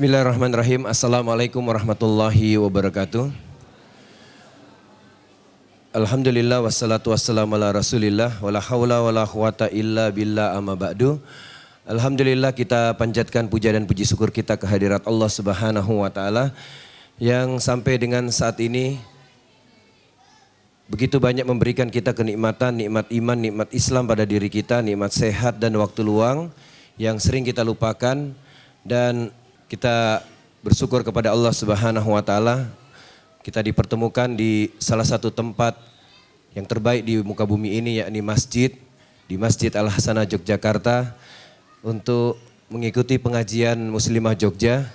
Bismillahirrahmanirrahim. Assalamualaikum warahmatullahi wabarakatuh. Alhamdulillah wassalatu wassalamu ala rasulillah wala haula wala quwata illa billah amma ba'du. Alhamdulillah kita panjatkan puja dan puji syukur kita kehadirat Allah Subhanahu wa taala yang sampai dengan saat ini begitu banyak memberikan kita kenikmatan, nikmat iman, nikmat Islam pada diri kita, nikmat sehat dan waktu luang yang sering kita lupakan, dan kita bersyukur kepada Allah Subhanahu wa taala kita dipertemukan di salah satu tempat yang terbaik di muka bumi ini, yakni masjid, di Masjid Al Hasanah Yogyakarta, untuk mengikuti pengajian Muslimah Jogja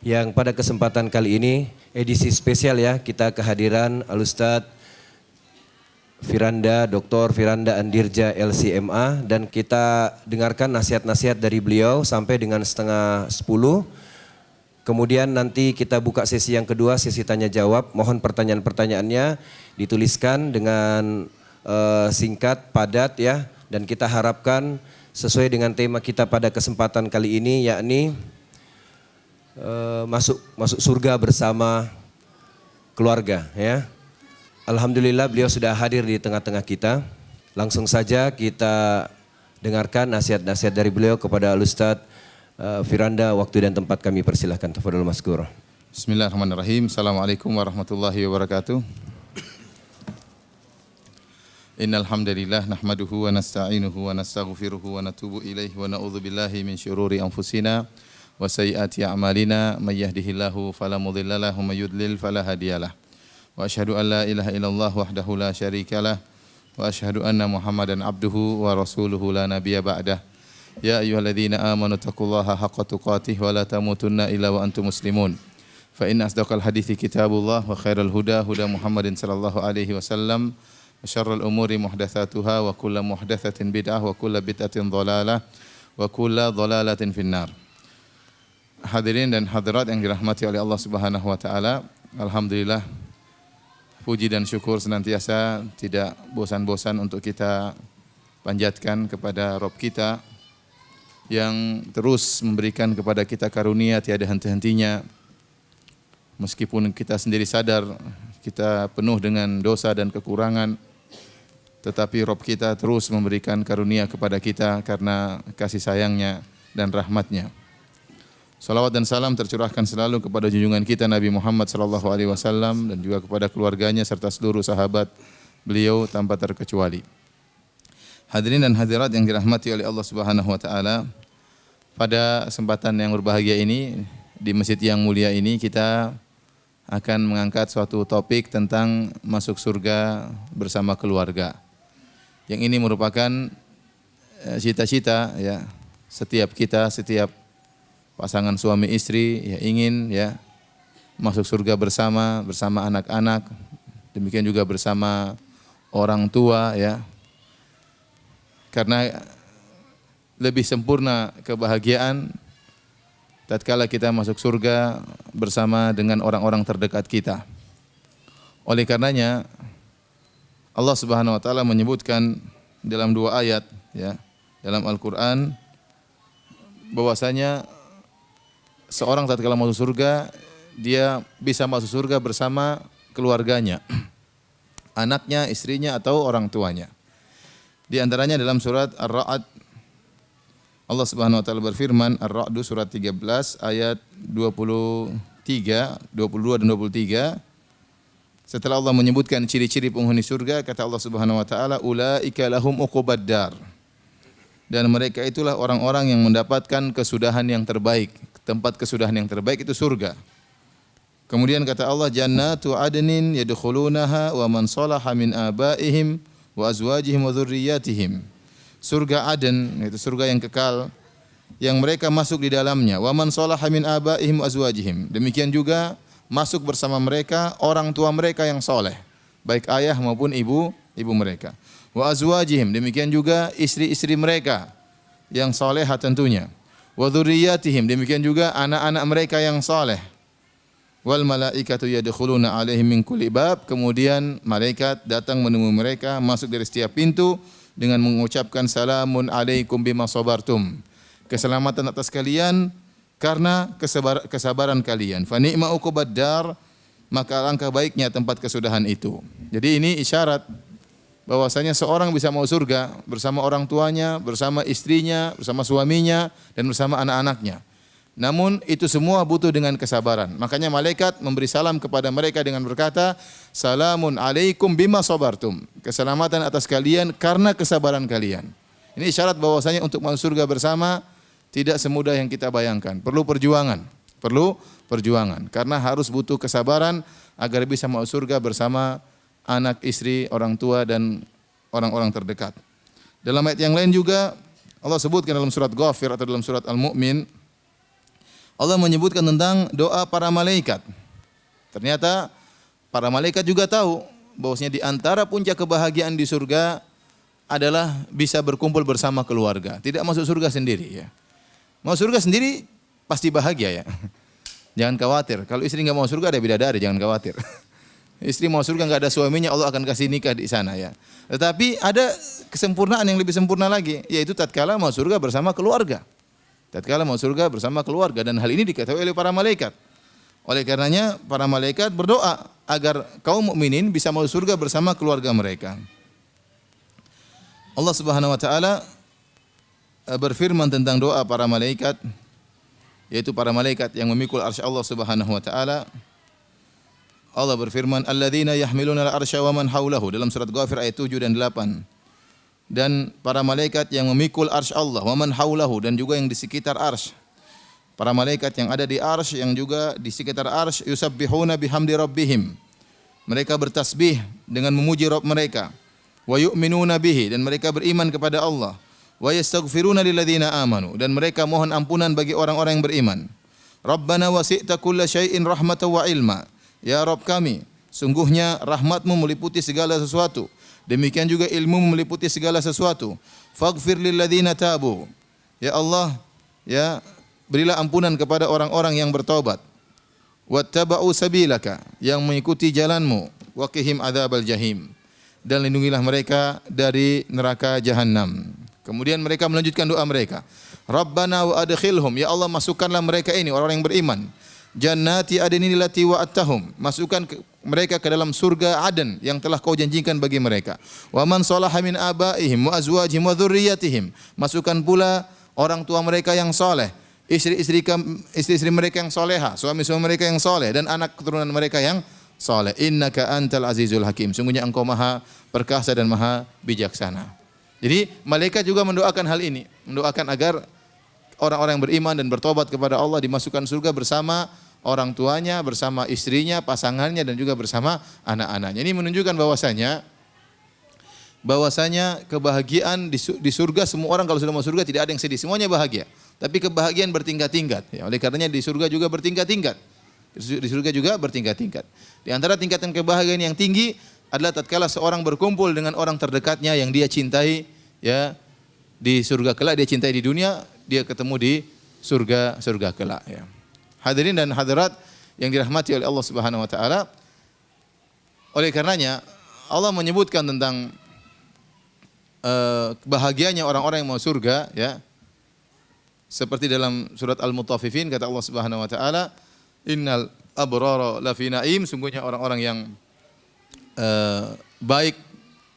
yang pada kesempatan kali ini edisi spesial ya, kita kehadiran Al-Ustadz Firanda, Dr. Firanda Andirja LCMA, dan kita dengarkan nasihat-nasihat dari beliau sampai dengan setengah 10. Kemudian nanti kita buka sesi yang kedua, sesi tanya jawab. Mohon pertanyaan-pertanyaannya dituliskan dengan singkat, padat ya. Dan kita harapkan sesuai dengan tema kita pada kesempatan kali ini, yakni masuk surga bersama keluarga ya. Alhamdulillah beliau sudah hadir di tengah-tengah kita. Langsung saja kita dengarkan nasihat-nasihat dari beliau kepada Al-Ustadz Firanda. Waktu dan tempat kami persilahkan. Tafadhol mazkur. Bismillahirrahmanirrahim. Assalamualaikum warahmatullahi wabarakatuh. Innal hamdalillah nahmaduhu wa nasta'inuhu wa nastaghfiruhu wa natubu ilaihi wa na'udzu billahi min syururi anfusina wa sayyiati a'malina may yahdihillahu fala mudilla lahu wa may yudlil fala hadiyalah. Wa asyhadu an la ilaha illallah wahdahu la syarikalah wa asyhadu anna Muhammadan abduhu wa rasuluhu la nabiyya ba'dah. Ya ayyuhalladzina amanu taqullaha haqqa tuqatih wa la tamutunna illa wa antum muslimun. Fa inna asdaqal hadithi kitabullah wa khairal huda huda Muhammadin sallallahu alaihi wasallam wa syarrul umuri muhdatsatuha wa kullu muhdatsatin bid'ah wa kullu bid'atin dhalalah wa kullu dhalalatin finnar. Hadirin dan hadirat yang dirahmati oleh Allah Subhanahu wa taala, alhamdulillah puji dan syukur senantiasa tidak bosan-bosan untuk kita panjatkan kepada Rabb kita yang terus memberikan kepada kita karunia tiada henti-hentinya. Meskipun kita sendiri sadar kita penuh dengan dosa dan kekurangan, tetapi Rabb kita terus memberikan karunia kepada kita karena kasih sayangnya dan rahmatnya. Salawat dan salam tercurahkan selalu kepada junjungan kita Nabi Muhammad sallallahu alaihi wasallam dan juga kepada keluarganya serta seluruh sahabat beliau tanpa terkecuali. Hadirin dan hadirat yang dirahmati oleh Allah Subhanahu wa taala, pada kesempatan yang berbahagia ini di masjid yang mulia ini kita akan mengangkat suatu topik tentang masuk surga bersama keluarga. Yang ini merupakan cita-cita ya setiap kita, setiap pasangan suami istri ya ingin ya masuk surga bersama anak-anak, demikian juga bersama orang tua ya. Karena lebih sempurna kebahagiaan tatkala kita masuk surga bersama dengan orang-orang terdekat kita. Oleh karenanya Allah Subhanahu wa taala menyebutkan dalam dua ayat ya dalam Al-Qur'an bahwasanya seorang tatkala masuk surga dia bisa masuk surga bersama keluarganya, anaknya, istrinya atau orang tuanya. Di antaranya dalam surat Ar-Ra'd Allah Subhanahu wa taala berfirman, Ar-Ra'd surat 13 ayat 22 dan 23. Setelah Allah menyebutkan ciri-ciri penghuni surga, kata Allah Subhanahu wa taala, ulaika lahum uqubad dar. Dan mereka itulah orang-orang yang mendapatkan kesudahan yang terbaik. Tempat kesudahan yang terbaik itu surga. Kemudian kata Allah, jannatu adnin yadkhulunaha wa man salaha min abaihim wa azwajihim wa dzurriyyatihim. Surga Aden, yaitu surga yang kekal yang mereka masuk di dalamnya. Wa man salaha min abaihim wa azwajihim. Demikian juga masuk bersama mereka orang tua mereka yang soleh, baik ayah maupun ibu mereka. Wa azwajihim, demikian juga istri-istri mereka yang solehah tentunya. Wa dzurriyyatihim, demikian juga anak-anak mereka yang soleh. Wal malaikatu yadkhuluna alaihim min kulli bab, kemudian malaikat datang menemui mereka masuk dari setiap pintu dengan mengucapkan salamun alaikum bima sabartum. Keselamatan atas kalian karena kesabaran kalian. Fa ni'ma uqubad dar, maka alangkah baiknya tempat kesudahan itu. Jadi ini isyarat bahwasanya seorang bisa masuk surga bersama orang tuanya, bersama istrinya, bersama suaminya, dan bersama anak-anaknya. Namun itu semua butuh dengan kesabaran. Makanya malaikat memberi salam kepada mereka dengan berkata, "Salamun alaikum bima sabartum." Keselamatan atas kalian karena kesabaran kalian. Ini isyarat bahwasanya untuk masuk surga bersama tidak semudah yang kita bayangkan. Perlu perjuangan. Perlu perjuangan. Karena harus butuh kesabaran agar bisa masuk surga bersama anak, istri, orang tua, dan orang-orang terdekat. Dalam ayat yang lain juga Allah sebutkan dalam surat Ghafir atau dalam surat Al-Mu'min, Allah menyebutkan tentang doa para malaikat. Ternyata para malaikat juga tahu bahwasanya di antara puncak kebahagiaan di surga adalah bisa berkumpul bersama keluarga. Tidak masuk surga sendiri ya. Masuk surga sendiri pasti bahagia ya. Jangan khawatir. Kalau istri enggak mau surga ada bidadari, jangan khawatir. Istri mau surga enggak ada suaminya, Allah akan kasih nikah di sana ya. Tetapi ada kesempurnaan yang lebih sempurna lagi, yaitu tatkala mau surga bersama keluarga. Tatkala mau surga bersama keluarga, dan hal ini diketahui oleh para malaikat. Oleh karenanya para malaikat berdoa agar kaum mukminin bisa masuk surga bersama keluarga mereka. Allah Subhanahu wa taala berfirman tentang doa para malaikat, yaitu para malaikat yang memikul arsy Allah Subhanahu wa taala. Allah berfirman, "Alladzina yahmiluna al-arsya wa man haulahu," dalam surat Ghafir ayat 7 dan 8. Dan para malaikat yang memikul arsy Allah, wa man haulahu, dan juga yang di sekitar arsy. Para malaikat yang ada di arsy yang juga di sekitar arsy, yusabbihuna bihamdi rabbihim. Mereka bertasbih dengan memuji Rabb mereka. Wa yu'minuna bihi, dan mereka beriman kepada Allah. Wa yastaghfiruna lilladzina amanu, dan mereka mohon ampunan bagi orang-orang yang beriman. Rabbana wasi'ta kulla syai'in rahmatan wa ilma. Ya Rabb kami, sungguhnya rahmatmu meliputi segala sesuatu. Demikian juga ilmu meliputi segala sesuatu. Faghfir lilladzina tabu. Ya Allah, ya berilah ampunan kepada orang-orang yang bertaubat. Wattaba'u sabilaka, yang mengikuti jalanmu. Waqihim adzabal jahim, dan lindungilah mereka dari neraka jahanam. Kemudian mereka melanjutkan doa mereka. Rabbana wa adkhilhum, ya Allah masukkanlah mereka ini orang-orang yang beriman. Jannati adnin allati wa'adtahum, masukkan mereka ke dalam surga Aden yang telah kau janjikan bagi mereka. Wa man salaha min abaihim wa azwajihim wa dzurriyyatihim, masukkan pula orang tua mereka yang saleh, istri-istri mereka yang soleha, suami-suami mereka yang soleh, dan anak keturunan mereka yang soleh. Innaka antal azizul hakim, sungguhnya engkau maha perkasa dan maha bijaksana. Jadi malaikat juga mendoakan hal ini, mendoakan agar orang-orang yang beriman dan bertobat kepada Allah dimasukkan surga bersama orang tuanya, bersama istrinya, pasangannya, dan juga bersama anak-anaknya. Ini menunjukkan bahwasanya kebahagiaan di surga, semua orang kalau sudah masuk surga tidak ada yang sedih, semuanya bahagia. Tapi kebahagiaan bertingkat-tingkat. Ya, oleh karenanya di surga juga bertingkat-tingkat. Di surga juga bertingkat-tingkat. Di antara tingkatan kebahagiaan yang tinggi adalah tatkala seorang berkumpul dengan orang terdekatnya yang dia cintai, ya, di surga kelak. Dia cintai di dunia, dia ketemu di surga kelak. Ya. Hadirin dan hadirat yang dirahmati oleh Allah Subhanahu wa taala. Oleh karenanya Allah menyebutkan tentang bahagianya orang-orang yang mau surga, ya. Seperti dalam surat Al-Mutaffifin kata Allah Subhanahu wa taala, "Innal abrara lafi na'im," sungguhnya orang-orang yang baik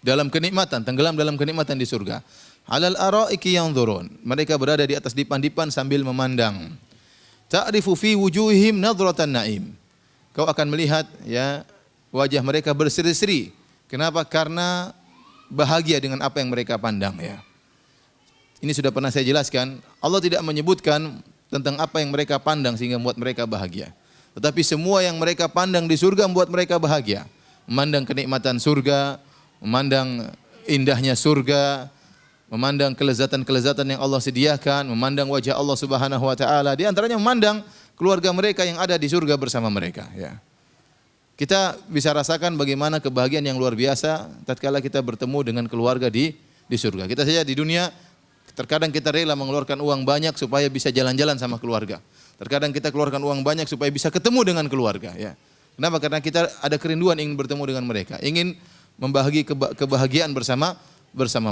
dalam kenikmatan, tenggelam dalam kenikmatan di surga. "Alal araiki yanzurun," mereka berada di atas dipan-dipan sambil memandang. "Ta'rifu fi wujuhihim nadratan na'im," kau akan melihat, ya, wajah mereka berseri-seri. Kenapa? Karena bahagia dengan apa yang mereka pandang, ya. Ini sudah pernah saya jelaskan. Allah tidak menyebutkan tentang apa yang mereka pandang sehingga membuat mereka bahagia. Tetapi semua yang mereka pandang di surga membuat mereka bahagia. Memandang kenikmatan surga, memandang indahnya surga, memandang kelezatan-kelezatan yang Allah sediakan, memandang wajah Allah Subhanahu wa taala. Di antaranya memandang keluarga mereka yang ada di surga bersama mereka, ya. Kita bisa rasakan bagaimana kebahagiaan yang luar biasa tatkala kita bertemu dengan keluarga di surga. Kita saja di dunia terkadang kita rela mengeluarkan uang banyak supaya bisa jalan-jalan sama keluarga. Terkadang kita keluarkan uang banyak supaya bisa ketemu dengan keluarga, ya. Kenapa? Karena kita ada kerinduan ingin bertemu dengan mereka, ingin membagi kebahagiaan bersama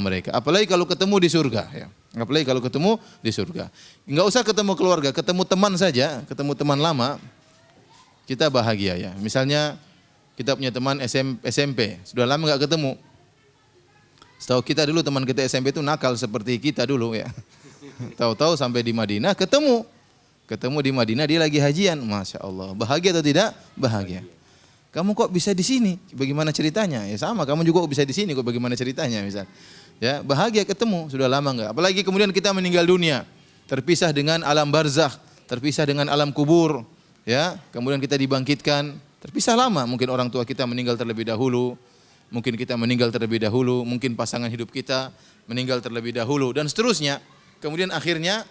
mereka. Apalagi kalau ketemu di surga, ya. Apalagi kalau ketemu di surga. Enggak usah ketemu keluarga, ketemu teman saja, ketemu teman lama, kita bahagia ya. Misalnya kita punya teman SMP, sudah lama enggak ketemu. Setahu kita dulu teman kita SMP itu nakal seperti kita dulu ya. Tahu-tahu sampai di Madinah ketemu di Madinah dia lagi hajian, masya Allah. Bahagia atau tidak? Bahagia. Kamu kok bisa di sini? Bagaimana ceritanya? Ya sama, kamu juga kok bisa di sini, kok bagaimana ceritanya misal. Ya, bahagia ketemu, sudah lama enggak. Apalagi kemudian kita meninggal dunia, terpisah dengan alam barzakh, terpisah dengan alam kubur, ya. Kemudian kita dibangkitkan, terpisah lama. Mungkin orang tua kita meninggal terlebih dahulu, mungkin kita meninggal terlebih dahulu, mungkin pasangan hidup kita meninggal terlebih dahulu dan seterusnya. Kemudian akhirnya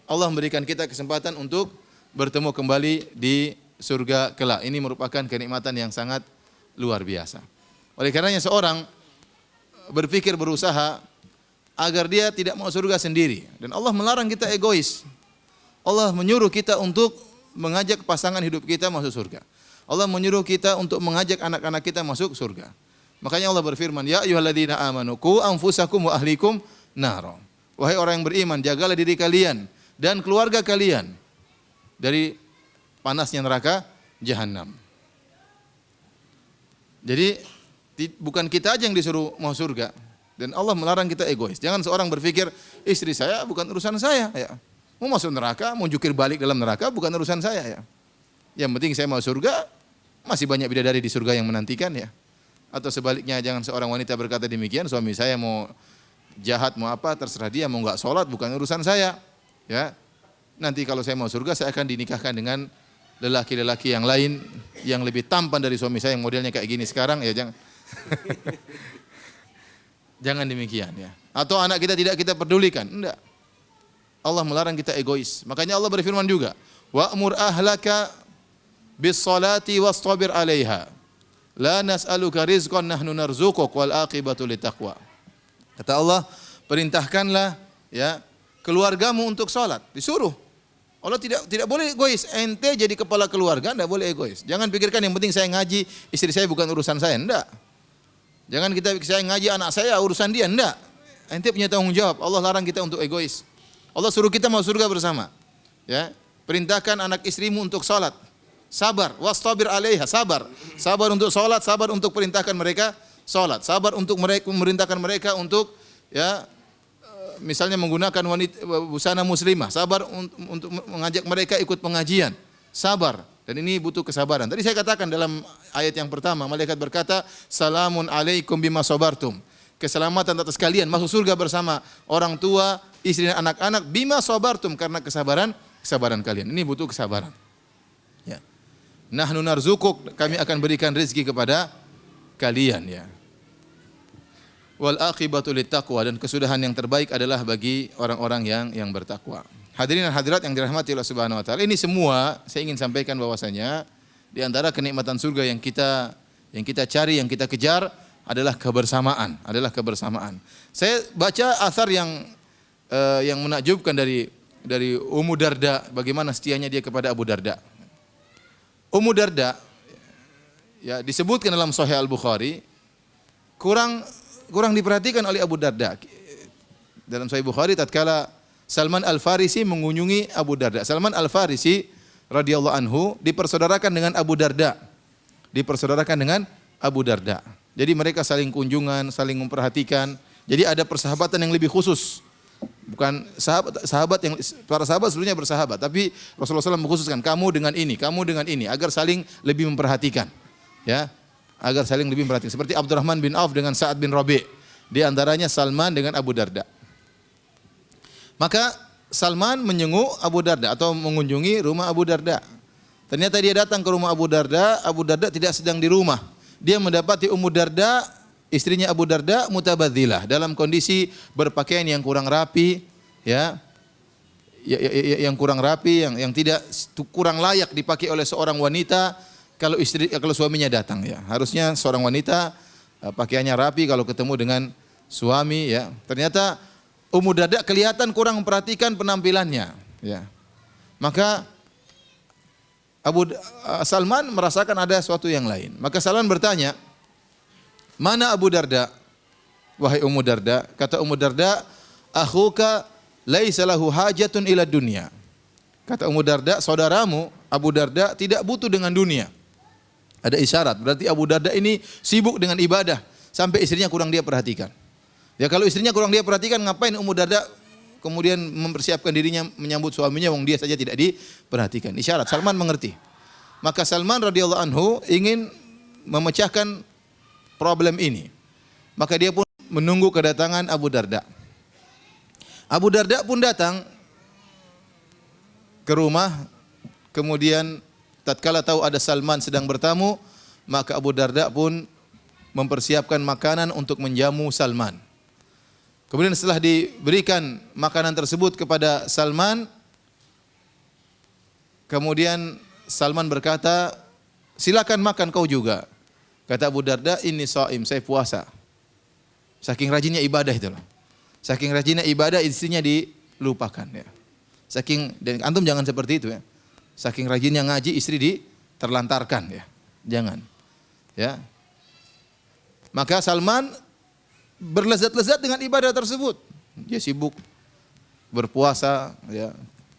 Allah memberikan kita kesempatan untuk bertemu kembali di surga kelak. Ini merupakan kenikmatan yang sangat luar biasa. Oleh karenanya seorang berpikir, berusaha agar dia tidak mau surga sendiri. Dan Allah melarang kita egois. Allah menyuruh kita untuk mengajak pasangan hidup kita masuk surga. Allah menyuruh kita untuk mengajak anak-anak kita masuk surga. Makanya Allah berfirman, ya ayyuhalladzina amanu qu anfusakum wa ahlikum nara. Wahai orang yang beriman, jagalah diri kalian dan keluarga kalian dari panasnya neraka jahanam. Jadi bukan kita aja yang disuruh mau surga dan Allah melarang kita egois. Jangan seorang berpikir istri saya bukan urusan saya ya. Mau masuk neraka, mau jukir balik dalam neraka bukan urusan saya ya. Yang penting saya mau surga, masih banyak bidadari di surga yang menantikan ya. Atau sebaliknya jangan seorang wanita berkata demikian, suami saya mau jahat mau apa terserah dia, mau enggak salat bukan urusan saya ya. Nanti kalau saya mau surga saya akan dinikahkan dengan lelaki-lelaki yang lain yang lebih tampan dari suami saya yang modelnya kayak gini sekarang ya jangan. Jangan demikian ya. Atau anak kita tidak kita pedulikan, enggak. Allah melarang kita egois. Makanya Allah berfirman juga, wa'mur ahlaka bis salati wastabir 'alaiha. La nas'aluka rizqan nahnu narzuquk wal aqibatu littaqwa. Kata Allah, perintahkanlah ya keluargamu untuk salat, disuruh. Allah tidak boleh egois. Ente jadi kepala keluarga, enggak boleh egois. Jangan pikirkan yang penting saya ngaji, istri saya bukan urusan saya, enggak. Jangan saya ngaji anak saya urusan dia, enggak. Ente punya tanggung jawab. Allah larang kita untuk egois. Allah suruh kita masuk surga bersama. Ya, perintahkan anak istrimu untuk salat. Sabar, wastabir 'alaiha, sabar. Sabar untuk salat, sabar untuk perintahkan mereka salat. Sabar untuk memerintahkan mereka untuk ya misalnya menggunakan busana muslimah, sabar untuk mengajak mereka ikut pengajian, sabar. Dan ini butuh kesabaran. Tadi saya katakan dalam ayat yang pertama, malaikat berkata, salamun alaikum bima sabartum. Keselamatan atas kalian, masuk surga bersama orang tua, istri dan anak-anak, bima sabartum, karena kesabaran kalian. Ini butuh kesabaran. Ya. Nahnu narzukuk, kami akan berikan rezeki kepada kalian ya. Wal aqibatu littaqwa, dan kesudahan yang terbaik adalah bagi orang-orang yang bertakwa. Hadirin dan hadirat yang dirahmati Allah Subhanahu wa taala, ini semua saya ingin sampaikan bahwasanya di antara kenikmatan surga yang kita cari, yang kita kejar adalah kebersamaan, Saya baca asar yang menakjubkan dari Ummu Darda, bagaimana setianya dia kepada Abu Darda. Ummu Darda ya disebutkan dalam Sahih Al-Bukhari kurang diperhatikan oleh Abu Darda. Dalam Sahih Bukhari tatkala Salman Al-Farisi mengunjungi Abu Darda. Salman Al-Farisi radhiyallahu anhu dipersaudarakan dengan Abu Darda. Jadi mereka saling kunjungan, saling memperhatikan. Jadi ada persahabatan yang lebih khusus. Bukan sahabat yang para sahabat sebelumnya bersahabat, tapi Rasulullah SAW mengkhususkan kamu dengan ini agar saling lebih memperhatikan. Ya. Agar saling lebih memperhatikan. Seperti Abdurrahman bin Auf dengan Sa'ad bin Rabi'. Di antaranya Salman dengan Abu Darda. Maka Salman menyenguk Abu Darda atau mengunjungi rumah Abu Darda. Ternyata dia datang ke rumah Abu Darda tidak sedang di rumah. Dia mendapati Ummu Darda, istrinya Abu Darda, mutabadzilah, dalam kondisi berpakaian yang kurang rapi, ya. Yang kurang rapi, yang tidak kurang layak dipakai oleh seorang wanita kalau suaminya datang ya. Harusnya seorang wanita pakaiannya rapi kalau ketemu dengan suami ya. Ternyata Ummu Darda kelihatan kurang memperhatikan penampilannya ya. Maka Salman merasakan ada sesuatu yang lain. Maka Salman bertanya, "Mana Abu Darda?" Wahai Ummu Darda, kata Ummu Darda, "Akhuka laisa lahu hajatun ila dunya. Kata Ummu Darda, saudaramu Abu Darda tidak butuh dengan dunia. Ada isyarat, berarti Abu Darda ini sibuk dengan ibadah sampai istrinya kurang dia perhatikan. Ya kalau istrinya kurang dia perhatikan, ngapain Ummu Darda kemudian mempersiapkan dirinya menyambut suaminya wong dia saja tidak diperhatikan. Isyarat, Salman mengerti. Maka Salman radhiyallahu anhu ingin memecahkan problem ini. Maka dia pun menunggu kedatangan Abu Darda. Abu Darda pun datang ke rumah, kemudian tatkala tahu ada Salman sedang bertamu, maka Abu Darda pun mempersiapkan makanan untuk menjamu Salman. Kemudian setelah diberikan makanan tersebut kepada Salman, kemudian Salman berkata, silakan makan kau juga. Kata Abu Darda, ini shaim, saya puasa. Saking rajinnya ibadah itu loh. Saking rajinnya ibadah, istrinya dilupakan ya. Dan antum jangan seperti itu ya. Saking rajinnya ngaji, istri terlantarkan ya. Jangan. Ya. Maka Salman berlezat-lezat dengan ibadah tersebut. Dia sibuk berpuasa ya,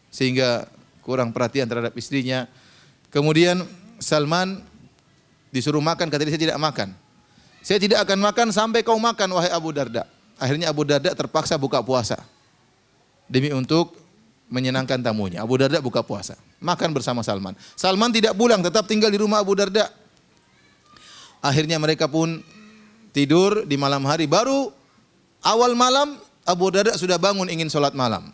sehingga kurang perhatian terhadap istrinya. Kemudian Salman disuruh makan, kata dia, saya tidak makan. Saya tidak akan makan sampai kau makan wahai Abu Darda. Akhirnya Abu Darda terpaksa buka puasa demi untuk menyenangkan tamunya. Abu Darda buka puasa, makan bersama Salman. Salman tidak pulang, tetap tinggal di rumah Abu Darda. Akhirnya mereka pun tidur di malam hari. Baru awal malam Abu Darda sudah bangun ingin sholat malam.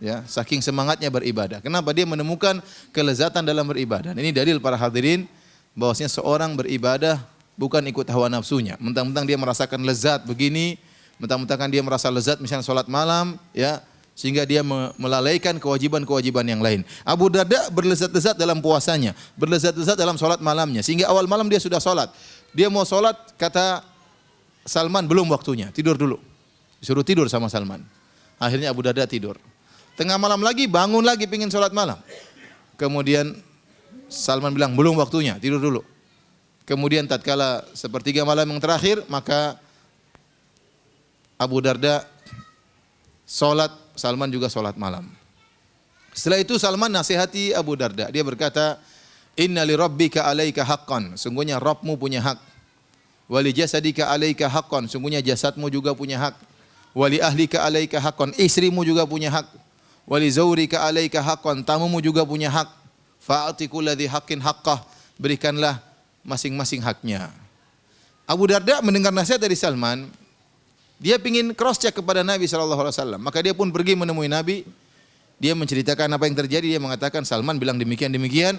Ya, saking semangatnya beribadah. Kenapa? Dia menemukan kelezatan dalam beribadah. Ini dalil para hadirin bahwasanya seorang beribadah bukan ikut hawa nafsunya. Mentang-mentang dia merasakan lezat begini, mentang-mentang dia merasa lezat misalnya sholat malam, ya, sehingga dia melalaikan kewajiban-kewajiban yang lain. Abu Darda berlezat-lezat dalam puasanya, berlezat-lezat dalam sholat malamnya, sehingga awal malam dia sudah sholat. Dia mau sholat, kata Salman, belum waktunya, tidur dulu. Disuruh tidur sama Salman. Akhirnya Abu Darda tidur. Tengah malam lagi, bangun lagi pingin sholat malam. Kemudian Salman bilang, belum waktunya, tidur dulu. Kemudian tatkala sepertiga malam yang terakhir, maka Abu Darda sholat, Salman juga sholat malam. Setelah itu Salman nasihati Abu Darda. Dia berkata, inna li rabbika alaika haqqan. Sungguhnya Rabbmu punya hak. Wa li jasadika alaika haqqan. Sungguhnya jasadmu juga punya hak. Wa li ahlika alaika haqqan. Istrimu juga punya hak. Wa li zawrika alaika haqqan. Tamumu juga punya hak. Fa'ati kulladhi haqqin haqqah. Berikanlah masing-masing haknya. Abu Darda mendengar nasihat dari Salman. Dia ingin cross check kepada Nabi SAW. Maka dia pun pergi menemui Nabi. Dia menceritakan apa yang terjadi. Dia mengatakan Salman bilang demikian-demikian.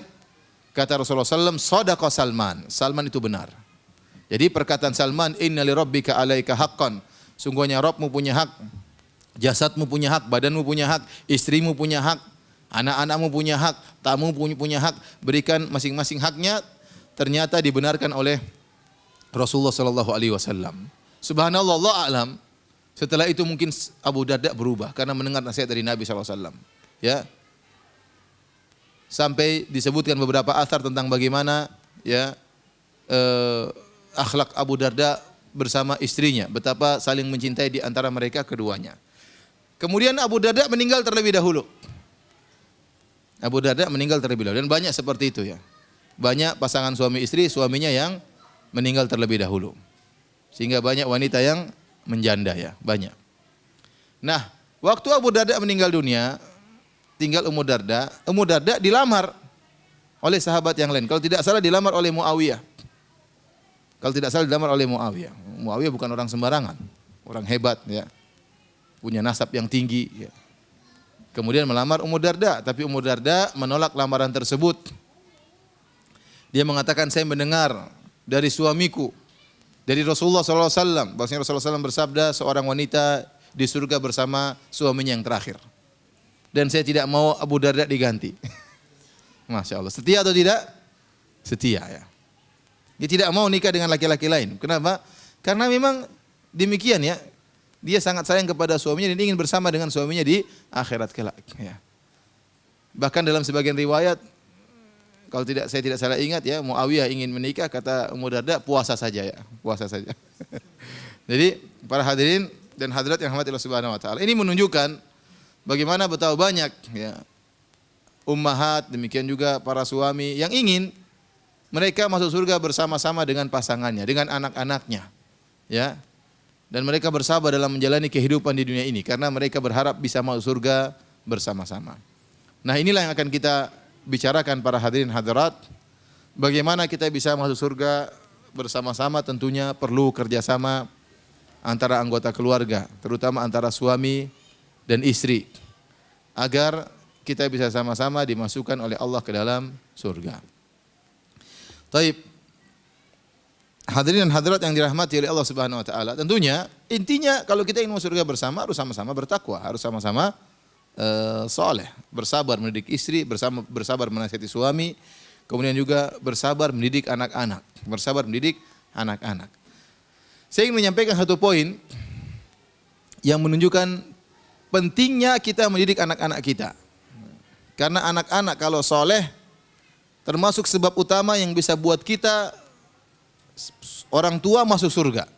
Kata Rasulullah SAW, sadaqa Salman. Salman itu benar. Jadi perkataan Salman, inna li rabbika alaika haqqan. Sungguhnya Rabbmu punya hak. Jasadmu punya hak. Badanmu punya hak. Istrimu punya hak. Anak-anakmu punya hak. Tamu punya hak. Berikan masing-masing haknya. Ternyata dibenarkan oleh Rasulullah SAW. Subhanallah, Allah a'lam. Setelah itu mungkin Abu Darda berubah karena mendengar nasihat dari Nabi SAW. Ya, sampai disebutkan beberapa athar tentang bagaimana ya akhlak Abu Darda bersama istrinya, betapa saling mencintai di antara mereka keduanya. Kemudian Abu Darda meninggal terlebih dahulu. Abu Darda meninggal terlebih dahulu dan banyak seperti itu ya. Banyak pasangan suami istri, suaminya yang meninggal terlebih dahulu. Sehingga banyak wanita yang menjanda ya, banyak. Nah, waktu Abu Darda meninggal dunia, tinggal Ummu Darda. Ummu Darda dilamar oleh sahabat yang lain. Kalau tidak salah dilamar oleh Muawiyah. Muawiyah bukan orang sembarangan, orang hebat ya. Punya nasab yang tinggi ya. Kemudian melamar Ummu Darda, tapi Ummu Darda menolak lamaran tersebut. Dia mengatakan, saya mendengar dari suamiku, dari Rasulullah SAW, bahwasanya Rasulullah SAW bersabda, seorang wanita di surga bersama suaminya yang terakhir. Dan saya tidak mau Abu Darda diganti. Masya Allah. Setia atau tidak? Setia ya. Dia tidak mau nikah dengan laki-laki lain. Kenapa? Karena memang demikian ya. Dia sangat sayang kepada suaminya dan ingin bersama dengan suaminya di akhirat kelak. Ya. Bahkan dalam sebagian riwayat, kalau saya tidak salah ingat ya, Muawiyah ingin menikah, kata Ummu Darda, puasa saja ya, puasa saja. Jadi para hadirin dan hadirat yang dirahmati Allah Subhanahu wa taala, ini menunjukkan bagaimana betapa banyak ya ummahat, demikian juga para suami yang ingin mereka masuk surga bersama-sama dengan pasangannya, dengan anak-anaknya. Ya. Dan mereka bersabar dalam menjalani kehidupan di dunia ini karena mereka berharap bisa masuk surga bersama-sama. Nah, inilah yang akan kita bicarakan para hadirin hadirat. Bagaimana kita bisa masuk surga bersama-sama, tentunya perlu kerjasama antara anggota keluarga, terutama antara suami dan istri, agar kita bisa sama-sama dimasukkan oleh Allah ke dalam surga. Taib. Hadirin dan hadirat yang dirahmati oleh Allah Subhanahu wa taala, tentunya intinya kalau kita ingin masuk surga bersama harus sama-sama bertakwa, harus sama-sama saleh, bersabar mendidik istri, bersabar menasihati suami, kemudian juga bersabar mendidik anak-anak, bersabar mendidik anak-anak. Saya ingin menyampaikan satu poin yang menunjukkan pentingnya kita mendidik anak-anak kita. Karena anak-anak kalau soleh termasuk sebab utama yang bisa buat kita orang tua masuk surga.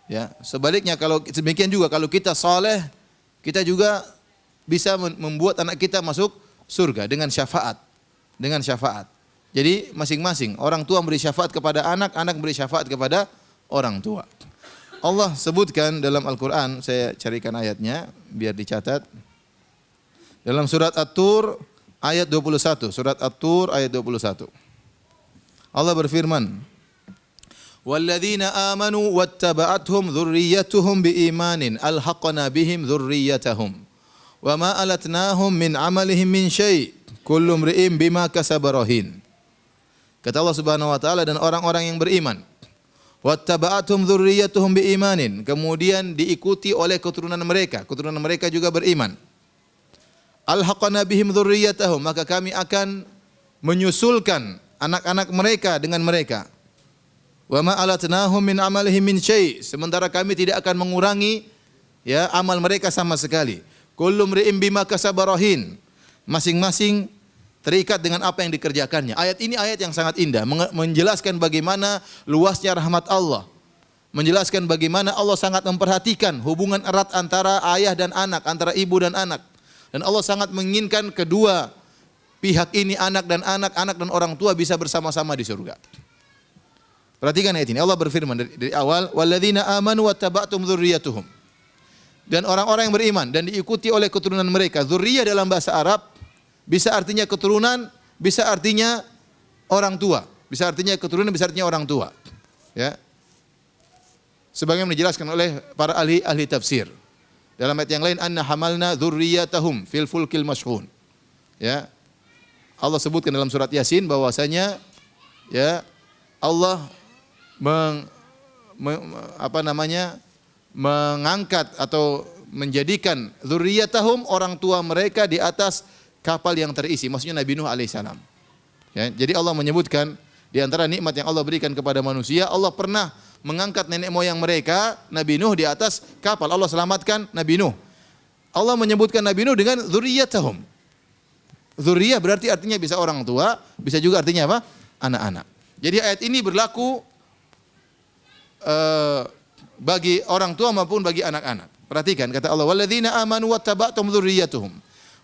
Ya, sebaliknya kalau demikian juga kalau kita soleh, kita juga bisa membuat anak kita masuk surga dengan syafaat. Dengan syafaat. Jadi masing-masing orang tua memberi syafaat kepada anak, anak memberi syafaat kepada orang tua. Allah sebutkan dalam Al-Quran, saya carikan ayatnya biar dicatat. Dalam surat At-Tur ayat 21, surat At-Tur ayat 21. Allah berfirman, "Walladzina amanu wattaba'athum dzurriyyatuhum biimanin alhaqna bihim dzurriyyatahum wa ma alatnahum min amalihim min syai' kullu imri'in bima kasaba rahin." Kata Allah Subhanahu wa taala, dan orang-orang yang beriman, wattaba'athum dzurriyyatuhum biimanin, kemudian diikuti oleh keturunan mereka juga beriman. Alhaqna bihim dzurriyyatahum, maka kami akan menyusulkan anak-anak mereka dengan mereka. Wa ma alatnahum min amalihim min syai', sementara kami tidak akan mengurangi ya amal mereka sama sekali. Kullu mri'in bima kasaba rahin, masing-masing terikat dengan apa yang dikerjakannya. Ayat ini ayat yang sangat indah, menjelaskan bagaimana luasnya rahmat Allah. Menjelaskan bagaimana Allah sangat memperhatikan hubungan erat antara ayah dan anak, antara ibu dan anak. Dan Allah sangat menginginkan kedua pihak ini, anak dan orang tua bisa bersama-sama di surga. Perhatikan ayat ini. Allah berfirman dari awal, "Walladzina amanu wattaba'tum dzurriyyatuhum." Dan orang-orang yang beriman dan diikuti oleh keturunan mereka. Dzurriyyah dalam bahasa Arab bisa artinya keturunan, bisa artinya orang tua. Bisa artinya keturunan, bisa artinya orang tua. Ya. Sebagaimana dijelaskan oleh para ahli tafsir. Dalam ayat yang lain, "Anna hamalna dzurriyyatahum fil fulkil mashhun." Ya. Allah sebutkan dalam surat Yasin bahwasanya ya Allah mengangkat atau menjadikan dzurriyyatahum, orang tua mereka, di atas kapal yang terisi, maksudnya Nabi Nuh alaihissalam. Ya, jadi Allah menyebutkan di antara nikmat yang Allah berikan kepada manusia, Allah pernah mengangkat nenek moyang mereka, Nabi Nuh, di atas kapal. Allah selamatkan Nabi Nuh. Allah menyebutkan Nabi Nuh dengan dzurriyyatahum. Dzurriyyah berarti artinya bisa orang tua, bisa juga artinya apa? Anak-anak. Jadi ayat ini berlaku bagi orang tua maupun bagi anak-anak. Perhatikan kata Allah, "Walladzina amanu wattaba'tum dzurriyyatuhum."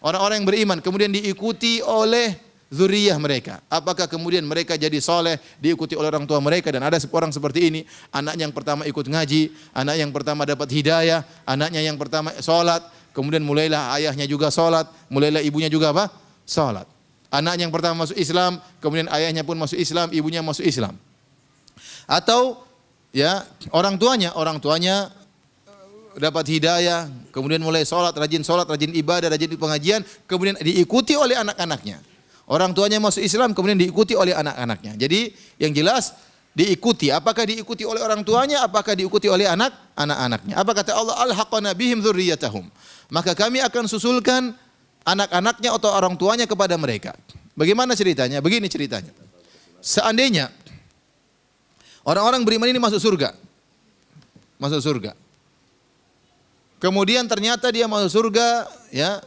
Orang-orang yang beriman kemudian diikuti oleh zuriyah mereka. Apakah kemudian mereka jadi soleh, diikuti oleh orang tua mereka? Dan ada orang seperti ini, anaknya yang pertama ikut ngaji, anak yang pertama dapat hidayah, anaknya yang pertama sholat, kemudian mulailah ayahnya juga sholat, mulailah ibunya juga apa? Sholat. Anaknya yang pertama masuk Islam, kemudian ayahnya pun masuk Islam, ibunya masuk Islam. Atau ya orang tuanya dapat hidayah, kemudian mulai sholat, rajin ibadah, rajin pengajian, kemudian diikuti oleh anak-anaknya. Orang tuanya masuk Islam, kemudian diikuti oleh anak-anaknya. Jadi yang jelas diikuti. Apakah diikuti oleh orang tuanya? Apakah diikuti oleh anak-anaknya? Apa kata Allah? Alhaqna bihim dzurriyyatahum. Maka kami akan susulkan anak-anaknya atau orang tuanya kepada mereka. Bagaimana ceritanya? Begini ceritanya. Seandainya orang-orang beriman ini masuk surga. Kemudian ternyata dia masuk surga, ya.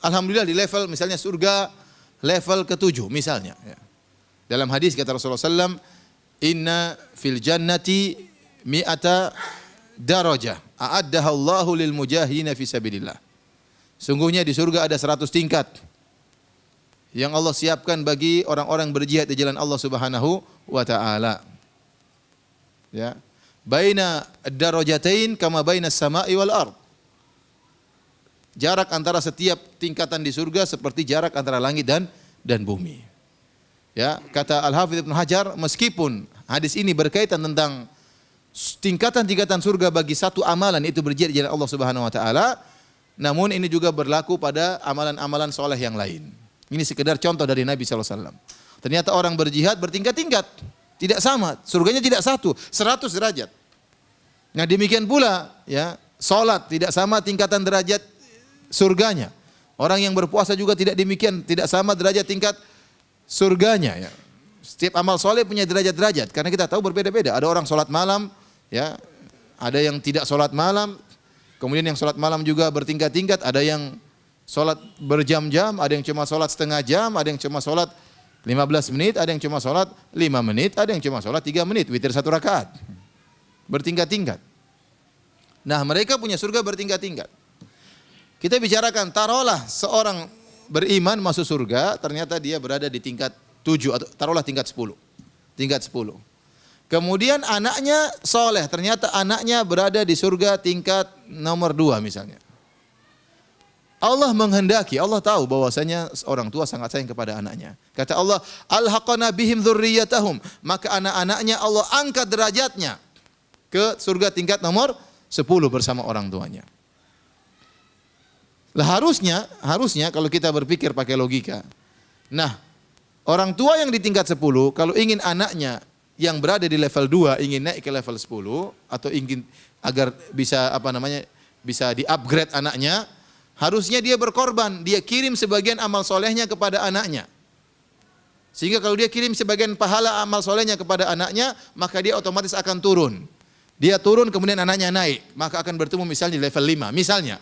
Alhamdulillah di level misalnya surga level ke-7 misalnya. Ya. Dalam hadis kata Rasulullah SAW, "Inna fil jannati mi'ata darajah a'addaha Allahu lil mujahidina fi sabilillah." Sungguhnya di surga ada 100 tingkat yang Allah siapkan bagi orang-orang berjihad di jalan Allah Subhanahu wa taala. Ya. Baina ad-darajatain kama baina as-sama'i wal ard. Jarak antara setiap tingkatan di surga seperti jarak antara langit dan bumi. Ya, kata Al-Hafidz Ibnu Hajar, meskipun hadis ini berkaitan tentang tingkatan-tingkatan surga bagi satu amalan itu berjihad di jalan Allah Subhanahu wa taala, namun ini juga berlaku pada amalan-amalan soleh yang lain. Ini sekedar contoh dari Nabi SAW. Ternyata orang berjihad bertingkat-tingkat. Tidak sama, surganya tidak satu, 100 derajat. Nah demikian pula ya, salat tidak sama tingkatan derajat surganya. Orang yang berpuasa juga tidak demikian, tidak sama derajat tingkat surganya ya. Setiap amal soleh punya derajat-derajat karena kita tahu berbeda-beda. Ada orang salat malam ya, ada yang tidak salat malam. Kemudian yang salat malam juga bertingkat-tingkat, ada yang salat berjam-jam, ada yang cuma salat setengah jam, ada yang cuma salat 15 menit, ada yang cuma sholat 5 menit, ada yang cuma sholat 3 menit, witir 1 rakaat. Bertingkat-tingkat. Nah mereka punya surga bertingkat-tingkat. Kita bicarakan, taruhlah seorang beriman masuk surga, ternyata dia berada di tingkat 7, atau taruhlah tingkat 10. Tingkat 10. Kemudian anaknya soleh, ternyata anaknya berada di surga tingkat nomor 2 misalnya. Allah menghendaki, Allah tahu bahwasanya orang tua sangat sayang kepada anaknya. Kata Allah, alhaqana bihim dzurriyyatahum, maka anak-anaknya Allah angkat derajatnya ke surga tingkat nomor 10 bersama orang tuanya. Lah harusnya kalau kita berpikir pakai logika. Nah, orang tua yang di tingkat 10 kalau ingin anaknya yang berada di level 2 ingin naik ke level 10 atau ingin agar bisa bisa di-upgrade anaknya, harusnya dia berkorban, dia kirim sebagian amal solehnya kepada anaknya. Sehingga kalau dia kirim sebagian pahala amal solehnya kepada anaknya, maka dia otomatis akan turun. Dia turun kemudian anaknya naik, maka akan bertemu misalnya di level 5. Misalnya,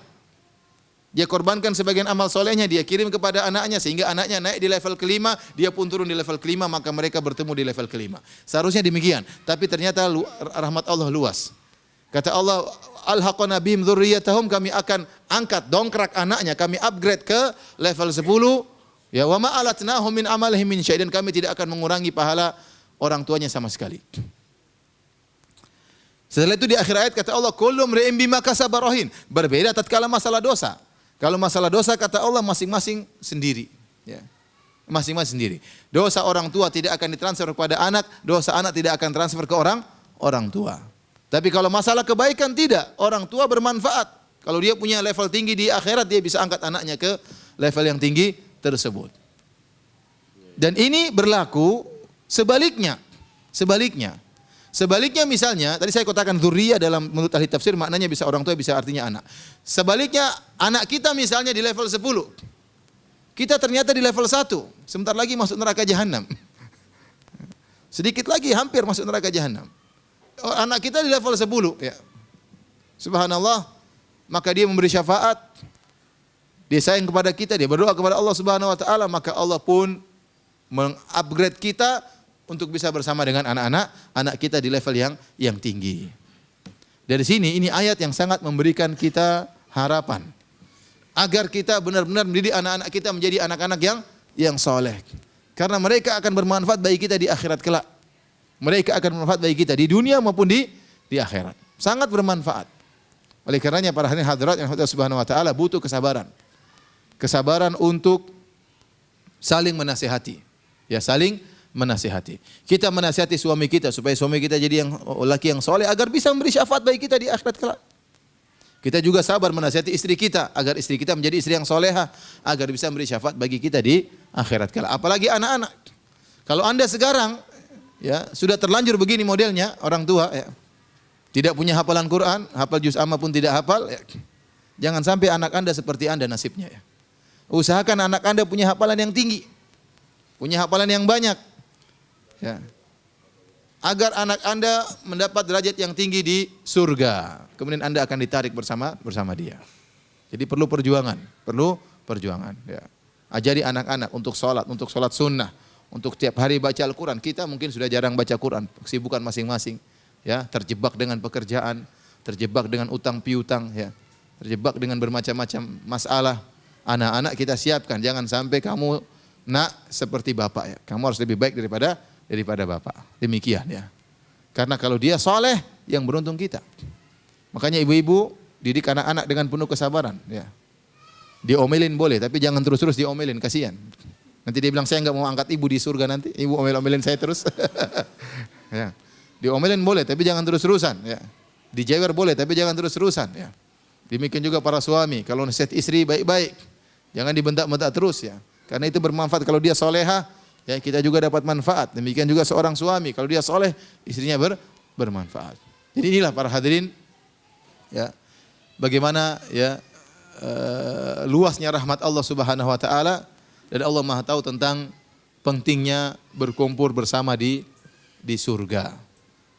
dia korbankan sebagian amal solehnya, dia kirim kepada anaknya, sehingga anaknya naik di level kelima, dia pun turun di level kelima, maka mereka bertemu di level kelima. Seharusnya demikian, tapi ternyata rahmat Allah luas. Kata Allah, alhaqana bihim dzurriyyatahum, kami akan angkat, dongkrak anaknya, kami upgrade ke level 10. Ya, wa ma alatnahum min amalihim min syai', dan kami tidak akan mengurangi pahala orang tuanya sama sekali. Setelah itu di akhir ayat kata Allah, kullu mri'in bima kasaba rahin. Berbeda tatkala masalah dosa. Kalau masalah dosa kata Allah masing-masing sendiri, ya. Masing-masing sendiri. Dosa orang tua tidak akan ditransfer kepada anak, dosa anak tidak akan transfer ke orang tua. Tapi kalau masalah kebaikan tidak, orang tua bermanfaat. Kalau dia punya level tinggi di akhirat, dia bisa angkat anaknya ke level yang tinggi tersebut. Dan ini berlaku sebaliknya. Sebaliknya misalnya, tadi saya katakan dzurriyyah dalam menurut ahli tafsir maknanya bisa orang tua, bisa artinya anak. Sebaliknya anak kita misalnya di level 10. Kita ternyata di level 1, sebentar lagi masuk neraka jahanam. Sedikit lagi hampir masuk neraka jahanam. Anak kita di level 10 ya. Subhanallah, maka dia memberi syafaat. Dia sayang kepada kita, dia berdoa kepada Allah Subhanahu wa taala, maka Allah pun mengupgrade kita untuk bisa bersama dengan anak kita di level yang tinggi. Dari sini ini ayat yang sangat memberikan kita harapan agar kita benar-benar mendidik anak-anak kita menjadi anak-anak yang soleh. Karena mereka akan bermanfaat bagi kita di akhirat kelak. Mereka akan bermanfaat bagi kita di dunia maupun di akhirat. Sangat bermanfaat. Oleh karenanya para hadirat yang Allah Subhanahu wa taala butuh kesabaran. Kesabaran untuk saling menasihati. Ya, saling menasihati. Kita menasihati suami kita supaya suami kita jadi laki yang soleh agar bisa memberi syafaat bagi kita di akhirat kelak. Kita juga sabar menasihati istri kita agar istri kita menjadi istri yang soleha agar bisa memberi syafaat bagi kita di akhirat kelak. Apalagi anak-anak. Kalau Anda sekarang ya sudah terlanjur begini modelnya orang tua ya, tidak punya hafalan Quran, hafal juz amma pun tidak hafal ya. Jangan sampai anak Anda seperti Anda nasibnya ya. Usahakan anak Anda punya hafalan yang tinggi, punya hafalan yang banyak ya, agar anak Anda mendapat derajat yang tinggi di surga. Kemudian Anda akan ditarik bersama dia. Jadi perlu perjuangan ya. Ajari anak-anak untuk sholat sunnah, untuk tiap hari baca Al-Quran. Kita mungkin sudah jarang baca Quran, kesibukan masing-masing, ya, terjebak dengan pekerjaan, terjebak dengan utang piutang, ya. terjebak dengan bermacam-macam masalah. Anak-anak kita siapkan, jangan sampai kamu nak seperti bapak ya. Kamu harus lebih baik daripada bapak. Demikian ya. Karena kalau dia soleh, yang beruntung kita. Makanya ibu-ibu didik anak-anak dengan penuh kesabaran ya. Diomelin boleh, tapi jangan terus-terus diomelin, kasihan. Nanti dia bilang saya enggak mau angkat ibu di surga nanti. Ibu omel-omelin saya terus. Ya. Diomelin boleh, tapi jangan terus-terusan ya. Dijewer boleh, tapi jangan terus-terusan ya. Demikian juga para suami, kalau nasihat istri baik-baik. Jangan dibentak-bentak terus ya. Karena itu bermanfaat kalau dia soleha, ya kita juga dapat manfaat. Demikian juga seorang suami, kalau dia soleh, istrinya bermanfaat. Jadi inilah para hadirin, ya, bagaimana ya luasnya rahmat Allah Subhanahu Wa Taala, dan Allah Maha tahu tentang pentingnya berkumpul bersama di surga.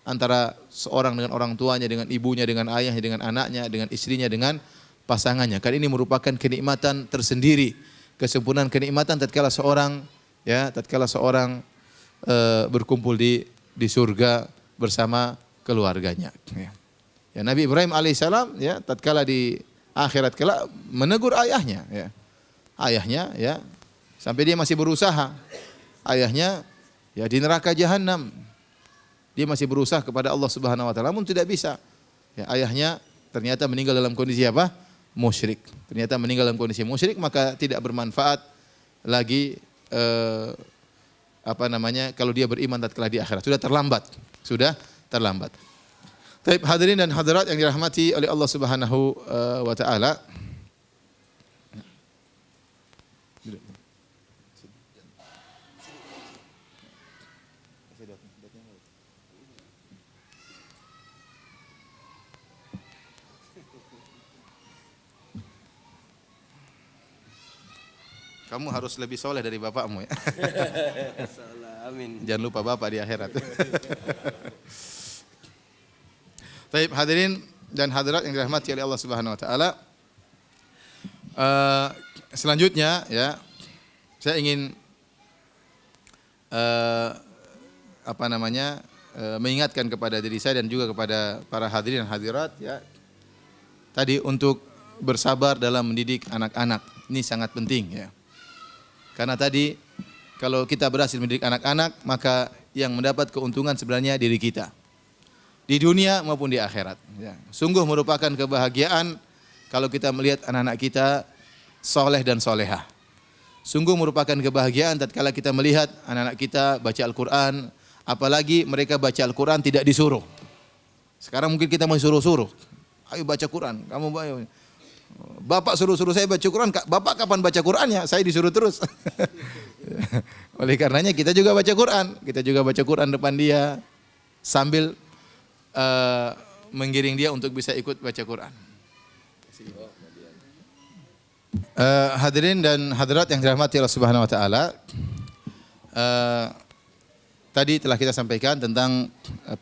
Antara seorang dengan orang tuanya, dengan ibunya, dengan ayahnya, dengan anaknya, dengan istrinya, dengan pasangannya. Karena ini merupakan kenikmatan tersendiri, kesempurnaan kenikmatan tatkala seorang berkumpul di surga bersama keluarganya. Ya, Nabi Ibrahim alaihissalam ya tatkala di akhirat kelak menegur ayahnya ya. Ayahnya ya sampai dia masih berusaha. Ayahnya ya di neraka jahanam. Dia masih berusaha kepada Allah Subhanahu wa taala namun tidak bisa. Ya, ayahnya ternyata meninggal dalam kondisi apa? Musyrik. Ternyata meninggal dalam kondisi musyrik, maka tidak bermanfaat lagi kalau dia beriman tatkala di akhirat. Sudah terlambat. Baik, hadirin dan hadirat yang dirahmati oleh Allah Subhanahu wa taala. Kamu harus lebih soleh dari bapakmu ya. Amin. Jangan lupa bapak di akhirat. Baik, hadirin dan hadirat yang dirahmati oleh Allah Subhanahu wa taala. Selanjutnya ya, saya ingin mengingatkan kepada diri saya dan juga kepada para hadirin dan hadirat ya. Tadi untuk bersabar dalam mendidik anak-anak. Ini sangat penting ya. Karena tadi kalau kita berhasil mendidik anak-anak, maka yang mendapat keuntungan sebenarnya diri kita. Di dunia maupun di akhirat. Ya. Sungguh merupakan kebahagiaan kalau kita melihat anak-anak kita soleh dan solehah. Sungguh merupakan kebahagiaan tatkala kita melihat anak-anak kita baca Al-Quran, apalagi mereka baca Al-Quran tidak disuruh. Sekarang mungkin kita mau suruh-suruh. Ayo baca Quran, kamu baca. Bapak suruh-suruh saya baca Quran, bapak kapan baca Qurannya? Saya disuruh terus. Oleh karenanya kita juga baca Quran. Kita juga baca Quran depan dia sambil menggiring dia untuk bisa ikut baca Quran. Hadirin dan hadirat yang dirahmati Allah Subhanahu wa taala. Tadi telah kita sampaikan tentang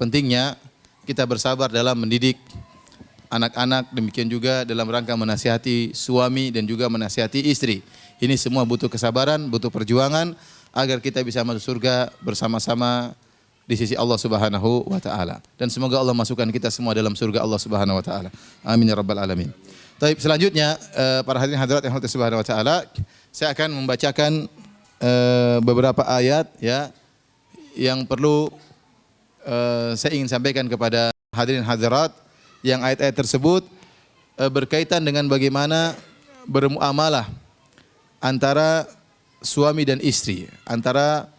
pentingnya kita bersabar dalam mendidik anak-anak, demikian juga dalam rangka menasihati suami dan juga menasihati istri. Ini semua butuh kesabaran, butuh perjuangan agar kita bisa masuk surga bersama-sama di sisi Allah Subhanahu wa taala. Dan semoga Allah masukkan kita semua dalam surga Allah Subhanahu wa taala. Amin ya rabbal alamin. Baik, selanjutnya para hadirin hadirat yang Allah Subhanahu wa taala, saya akan membacakan beberapa ayat ya yang perlu saya ingin sampaikan kepada hadirin hadirat. Yang ayat-ayat tersebut berkaitan dengan bagaimana bermuamalah antara suami dan istri, antara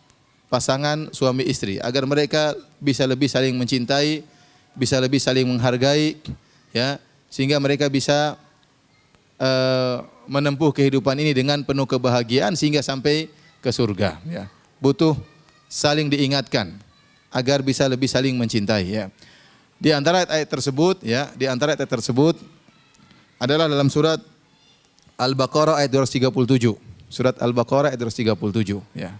pasangan suami istri, agar mereka bisa lebih saling mencintai, bisa lebih saling menghargai, ya, sehingga mereka bisa menempuh kehidupan ini dengan penuh kebahagiaan sehingga sampai ke surga. Ya. Butuh saling diingatkan agar bisa lebih saling mencintai. Ya. Di antara ayat tersebut, ya, di antara ayat tersebut adalah dalam surat Al-Baqarah ayat 237. Surat Al-Baqarah ayat 237, ya.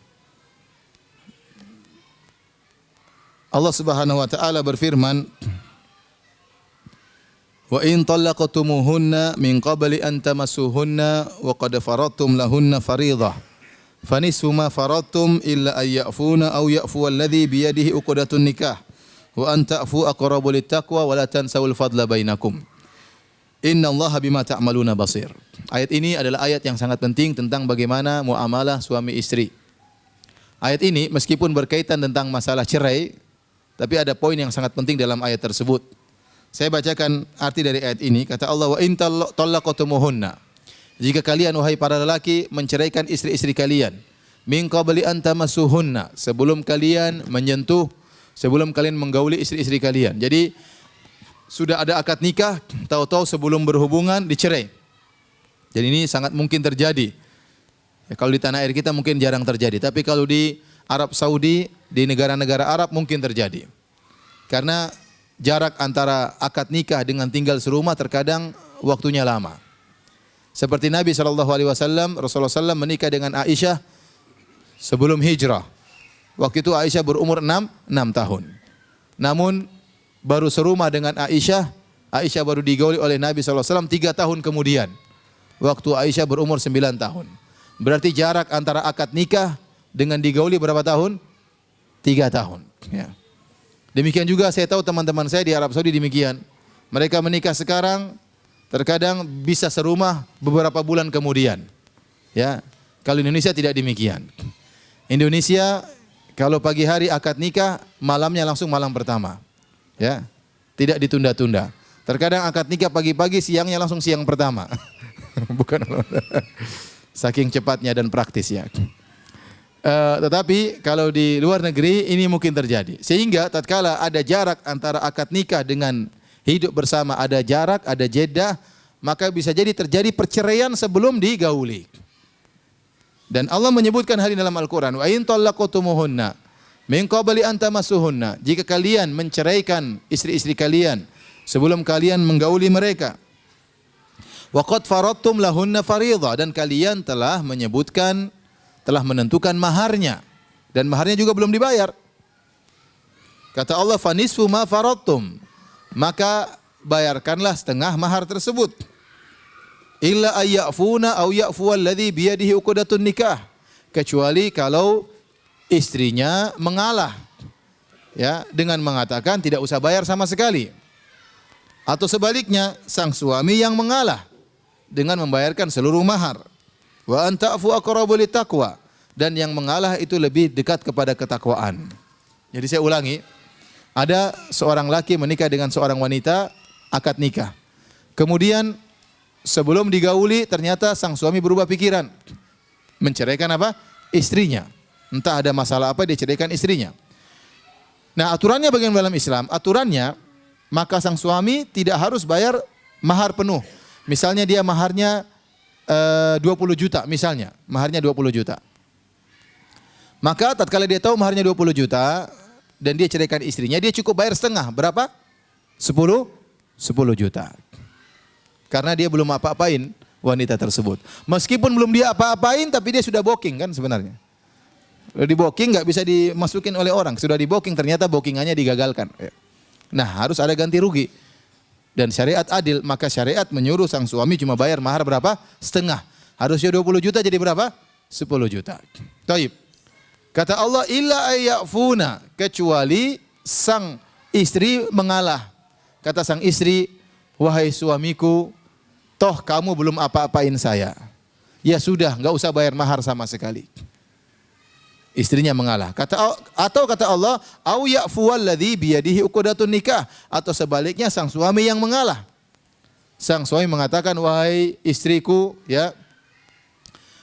Allah Subhanahu wa taala berfirman, "Wa in talaqtumuhunna min qabli an tamassuhunna wa qad faradtum lahunna fariidah, fanisfu ma faradtum illa ay ya'funa aw ya'fu alladhi bi yadihi uqdatun nikah." Wa an ta'fu aqrabu littaqwa wa la tansawul fadla bainakum. Innallaha bima ta'maluna basir. Ayat ini adalah ayat yang sangat penting tentang bagaimana muamalah suami istri. Ayat ini meskipun berkaitan tentang masalah cerai, tapi ada poin yang sangat penting dalam ayat tersebut. Saya bacakan arti dari ayat ini. Kata Allah, wa in talaqtumuhunna. Jika kalian wahai para lelaki menceraikan istri-istri kalian, min qabli an tamassuhunna, sebelum kalian menyentuh, sebelum kalian menggauli istri-istri kalian. Jadi sudah ada akad nikah, tahu-tahu sebelum berhubungan dicerai. Jadi ini sangat mungkin terjadi. Ya, kalau di tanah air kita mungkin jarang terjadi, tapi kalau di Arab Saudi, di negara-negara Arab mungkin terjadi. Karena jarak antara akad nikah dengan tinggal serumah terkadang waktunya lama. Seperti Nabi SAW, Rasulullah SAW menikah dengan Aisyah sebelum hijrah. Waktu itu Aisyah berumur 6 tahun. Namun baru serumah dengan Aisyah baru digauli oleh Nabi SAW 3 tahun kemudian. Waktu Aisyah berumur 9 tahun. Berarti jarak antara akad nikah dengan digauli berapa tahun? 3 tahun. Ya. Demikian juga saya tahu teman-teman saya di Arab Saudi demikian. Mereka menikah sekarang, terkadang bisa serumah beberapa bulan kemudian. Ya. Kalau Indonesia tidak demikian. Indonesia kalau pagi hari akad nikah, malamnya langsung malam pertama. Ya. Tidak ditunda-tunda. Terkadang akad nikah pagi-pagi, siangnya langsung siang pertama. Bukan saking cepatnya dan praktisnya. Tetapi kalau di luar negeri ini mungkin terjadi. Sehingga tatkala ada jarak antara akad nikah dengan hidup bersama, ada jarak, ada jeda, maka bisa jadi terjadi perceraian sebelum digauli. Dan Allah menyebutkan hal ini dalam Al-Quran. Wa in talaqtumuhunna min qabli an tamassuhunna. Jika kalian menceraikan istri-istri kalian sebelum kalian menggauli mereka. Wa qad faradtum lahunna fariidha, dan kalian telah menyebutkan, telah menentukan maharnya, dan maharnya juga belum dibayar. Kata Allah, fa nisfu ma faradtum, maka bayarkanlah setengah mahar tersebut. Illa ayyafuna aw ya'fu alladhi biyadihi uqdatun nikah, kecuali kalau istrinya mengalah, ya, dengan mengatakan tidak usah bayar sama sekali. Atau sebaliknya, sang suami yang mengalah dengan membayarkan seluruh mahar. Wa an ta'fu aqrabu littaqwa, dan yang mengalah itu lebih dekat kepada ketakwaan. Jadi saya ulangi, ada seorang laki menikah dengan seorang wanita, akad nikah. Kemudian sebelum digauli ternyata sang suami berubah pikiran, menceraikan apa? Istrinya. Entah ada masalah apa, dia ceraikan istrinya. Nah, aturannya bagaimana dalam Islam? Aturannya, maka sang suami tidak harus bayar mahar penuh. Misalnya dia maharnya 20 juta, misalnya maharnya 20 juta. Maka tatkala dia tahu maharnya 20 juta dan dia ceraikan istrinya, dia cukup bayar setengah. Berapa? 10 juta. Karena dia belum apa-apain wanita tersebut. Meskipun belum dia apa-apain, tapi dia sudah booking kan sebenarnya. Di booking nggak bisa dimasukin oleh orang. Sudah di booking, ternyata bookingannya digagalkan. Nah, harus ada ganti rugi. Dan syariat adil, maka syariat menyuruh sang suami cuma bayar mahar berapa? Setengah. Harusnya 20 juta jadi berapa? 10 juta. Taib. Kata Allah, illa ayyafuna, kecuali sang istri mengalah. Kata sang istri, wahai suamiku, toh kamu belum apa-apain saya. Ya sudah, enggak usah bayar mahar sama sekali. Istrinya mengalah. Kata Allah, au ya'fu alladhi biyadihi uqdatun nikah, atau sebaliknya sang suami yang mengalah. Sang suami mengatakan, wahai istriku, ya,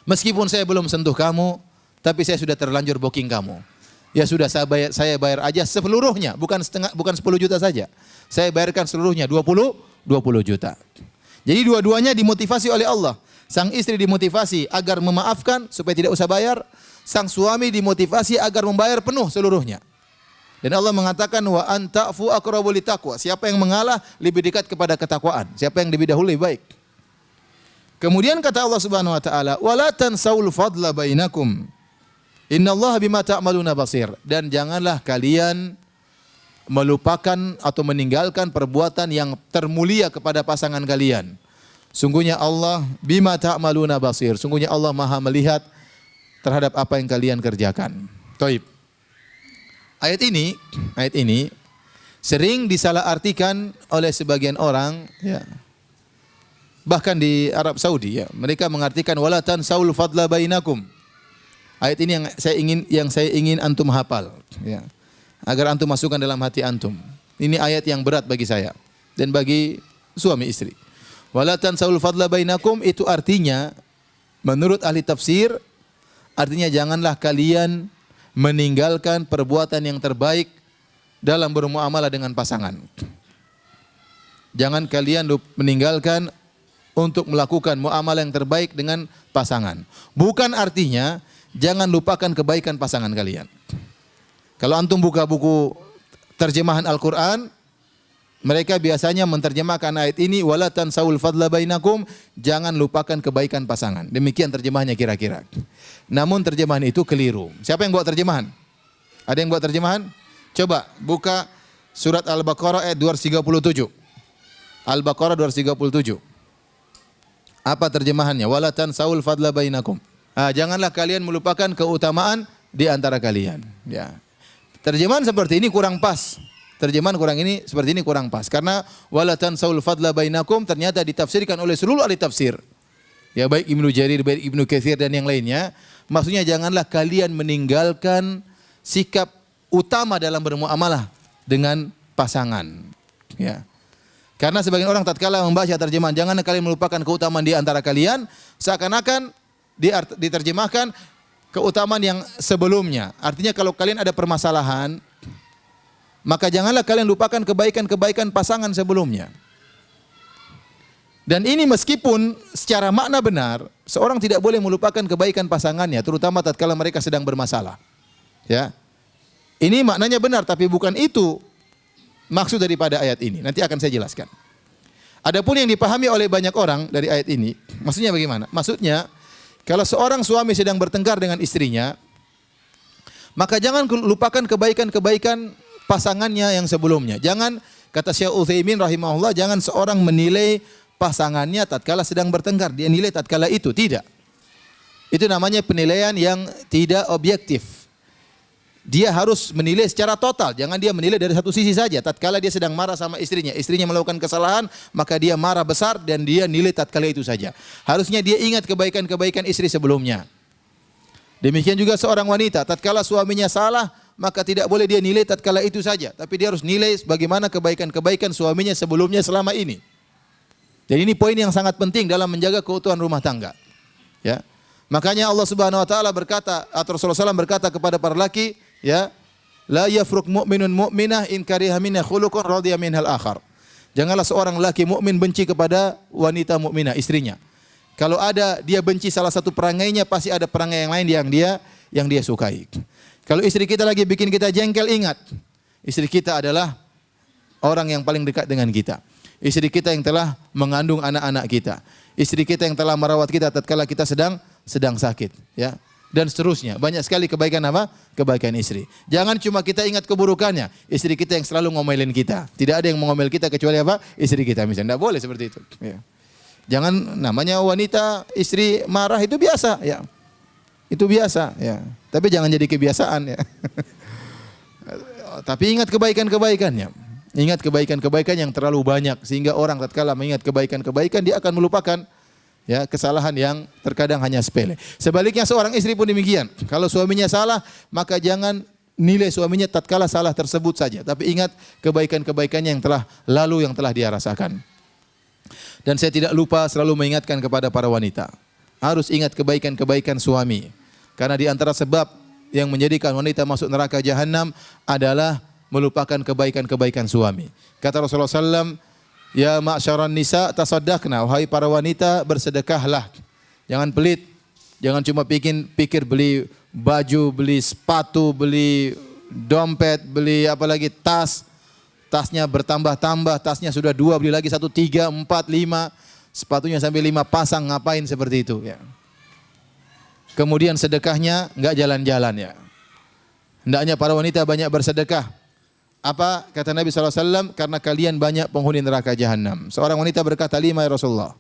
meskipun saya belum sentuh kamu, tapi saya sudah terlanjur booking kamu. Ya sudah, saya bayar aja seluruhnya, bukan 10 juta saja. Saya bayarkan seluruhnya 20 juta. Jadi dua-duanya dimotivasi oleh Allah. Sang istri dimotivasi agar memaafkan supaya tidak usah bayar. Sang suami dimotivasi agar membayar penuh seluruhnya. Dan Allah mengatakan wa anta'fu aqrabu littaqwa. Siapa yang mengalah lebih dekat kepada ketakwaan. Siapa yang lebih dahulu lebih baik. Kemudian kata Allah Subhanahu wa taala, "Wala tansaul fadla bainakum. Innallaha bima ta'maluna basir." Dan janganlah kalian melupakan atau meninggalkan perbuatan yang termulia kepada pasangan kalian. Sungguhnya Allah bima ta'maluna basir. Sungguhnya Allah Maha melihat terhadap apa yang kalian kerjakan. Taib. Ayat ini sering disalahartikan oleh sebagian orang, ya. Bahkan di Arab Saudi ya, mereka mengartikan wala tansaul fadla bainakum. Ayat ini yang saya ingin antum hafal ya. Agar antum masukkan dalam hati antum. Ini ayat yang berat bagi saya dan bagi suami istri. Wala tansaul fadla bainakum itu artinya menurut ahli tafsir artinya janganlah kalian meninggalkan perbuatan yang terbaik dalam bermuamalah dengan pasangan. Jangan kalian meninggalkan untuk melakukan muamalah yang terbaik dengan pasangan. Bukan artinya jangan lupakan kebaikan pasangan kalian. Kalau antum buka buku terjemahan Al-Quran, mereka biasanya menerjemahkan ayat ini wala tansaul fadla bainakum, jangan lupakan kebaikan pasangan. Demikian terjemahannya kira-kira. Namun terjemahan itu keliru. Siapa yang buat terjemahan? Ada yang buat terjemahan? Coba buka surat Al-Baqarah ayat 237. Al-Baqarah 237. Apa terjemahannya? Wala tansaul fadla bainakum. Janganlah kalian melupakan keutamaan di antara kalian. Ya. Terjemahan seperti ini kurang pas. Terjemahan seperti ini kurang pas karena wala tansaul fadla bainakum ternyata ditafsirkan oleh seluruh ahli tafsir. Ya baik Ibnu Jarir, baik Ibnu Katsir dan yang lainnya. Maksudnya janganlah kalian meninggalkan sikap utama dalam bermuamalah dengan pasangan. Ya. Karena sebagian orang tatkala membaca terjemahan janganlah kalian melupakan keutamaan di antara kalian, seakan-akan diterjemahkan keutamaan yang sebelumnya. Artinya kalau kalian ada permasalahan, maka janganlah kalian lupakan kebaikan-kebaikan pasangan sebelumnya. Dan ini meskipun secara makna benar, seorang tidak boleh melupakan kebaikan pasangannya, terutama tatkala mereka sedang bermasalah. Ya. Ini maknanya benar, tapi bukan itu maksud daripada ayat ini. Nanti akan saya jelaskan. Adapun yang dipahami oleh banyak orang dari ayat ini, maksudnya bagaimana? Maksudnya, kalau seorang suami sedang bertengkar dengan istrinya, maka jangan lupakan kebaikan-kebaikan pasangannya yang sebelumnya. Jangan, kata Syekh Utsaimin rahimahullah, jangan seorang menilai pasangannya tatkala sedang bertengkar, dia nilai tatkala itu, tidak. Itu namanya penilaian yang tidak objektif. Dia harus menilai secara total, jangan dia menilai dari satu sisi saja. Tatkala dia sedang marah sama istrinya, istrinya melakukan kesalahan, maka dia marah besar dan dia nilai tatkala itu saja. Harusnya dia ingat kebaikan-kebaikan istri sebelumnya. Demikian juga seorang wanita, tatkala suaminya salah, maka tidak boleh dia nilai tatkala itu saja, tapi dia harus nilai bagaimana kebaikan-kebaikan suaminya sebelumnya selama ini. Jadi ini poin yang sangat penting dalam menjaga keutuhan rumah tangga. Ya. Makanya Allah Subhanahu wa taala berkata, atau Rasulullah SAW berkata kepada para laki, ya, la yafruq mu'minun mu'minah in kariha minha khuluqan radiya minhal akhar. Janganlah seorang laki mukmin benci kepada wanita mukminah, istrinya. Kalau ada dia benci salah satu perangainya, pasti ada perangai yang lain yang dia sukai. Kalau istri kita lagi bikin kita jengkel, ingat, istri kita adalah orang yang paling dekat dengan kita. Istri kita yang telah mengandung anak-anak kita. Istri kita yang telah merawat kita tatkala kita sedang sakit, ya. Dan seterusnya. Banyak sekali kebaikan apa? Kebaikan istri. Jangan cuma kita ingat keburukannya. Istri kita yang selalu ngomelin kita. Tidak ada yang mengomel kita kecuali apa? Istri kita misalnya. Tidak boleh seperti itu. Ya. Jangan, namanya wanita istri marah itu biasa, ya. Itu biasa, ya. Tapi jangan jadi kebiasaan, ya. Tapi ingat kebaikan-kebaikannya. Ingat kebaikan-kebaikan yang terlalu banyak sehingga orang tatkala mengingat kebaikan-kebaikan dia akan melupakan, ya, kesalahan yang terkadang hanya sepele. Sebaliknya seorang istri pun demikian. Kalau suaminya salah, maka jangan nilai suaminya tatkala salah tersebut saja, tapi ingat kebaikan-kebaikannya yang telah lalu, yang telah dia rasakan. Dan saya tidak lupa selalu mengingatkan kepada para wanita, harus ingat kebaikan-kebaikan suami. Karena di antara sebab yang menjadikan wanita masuk neraka jahanam adalah melupakan kebaikan-kebaikan suami. Kata Rasulullah SAW, ya ma'syaran nisa tasaddaqna, wahai para wanita bersedekahlah. Jangan pelit, jangan cuma pikir beli baju, beli sepatu, beli dompet, beli apalagi tasnya bertambah-tambah, tasnya sudah 2, beli lagi 1, 3, 4, 5, sepatunya sampai 5 pasang, ngapain seperti itu, ya. Kemudian sedekahnya enggak jalan-jalan, ya. Hendaknya para wanita banyak bersedekah. Apa kata Nabi SAW? Karena kalian banyak penghuni neraka jahanam. Seorang wanita berkata, 5 ya Rasulullah.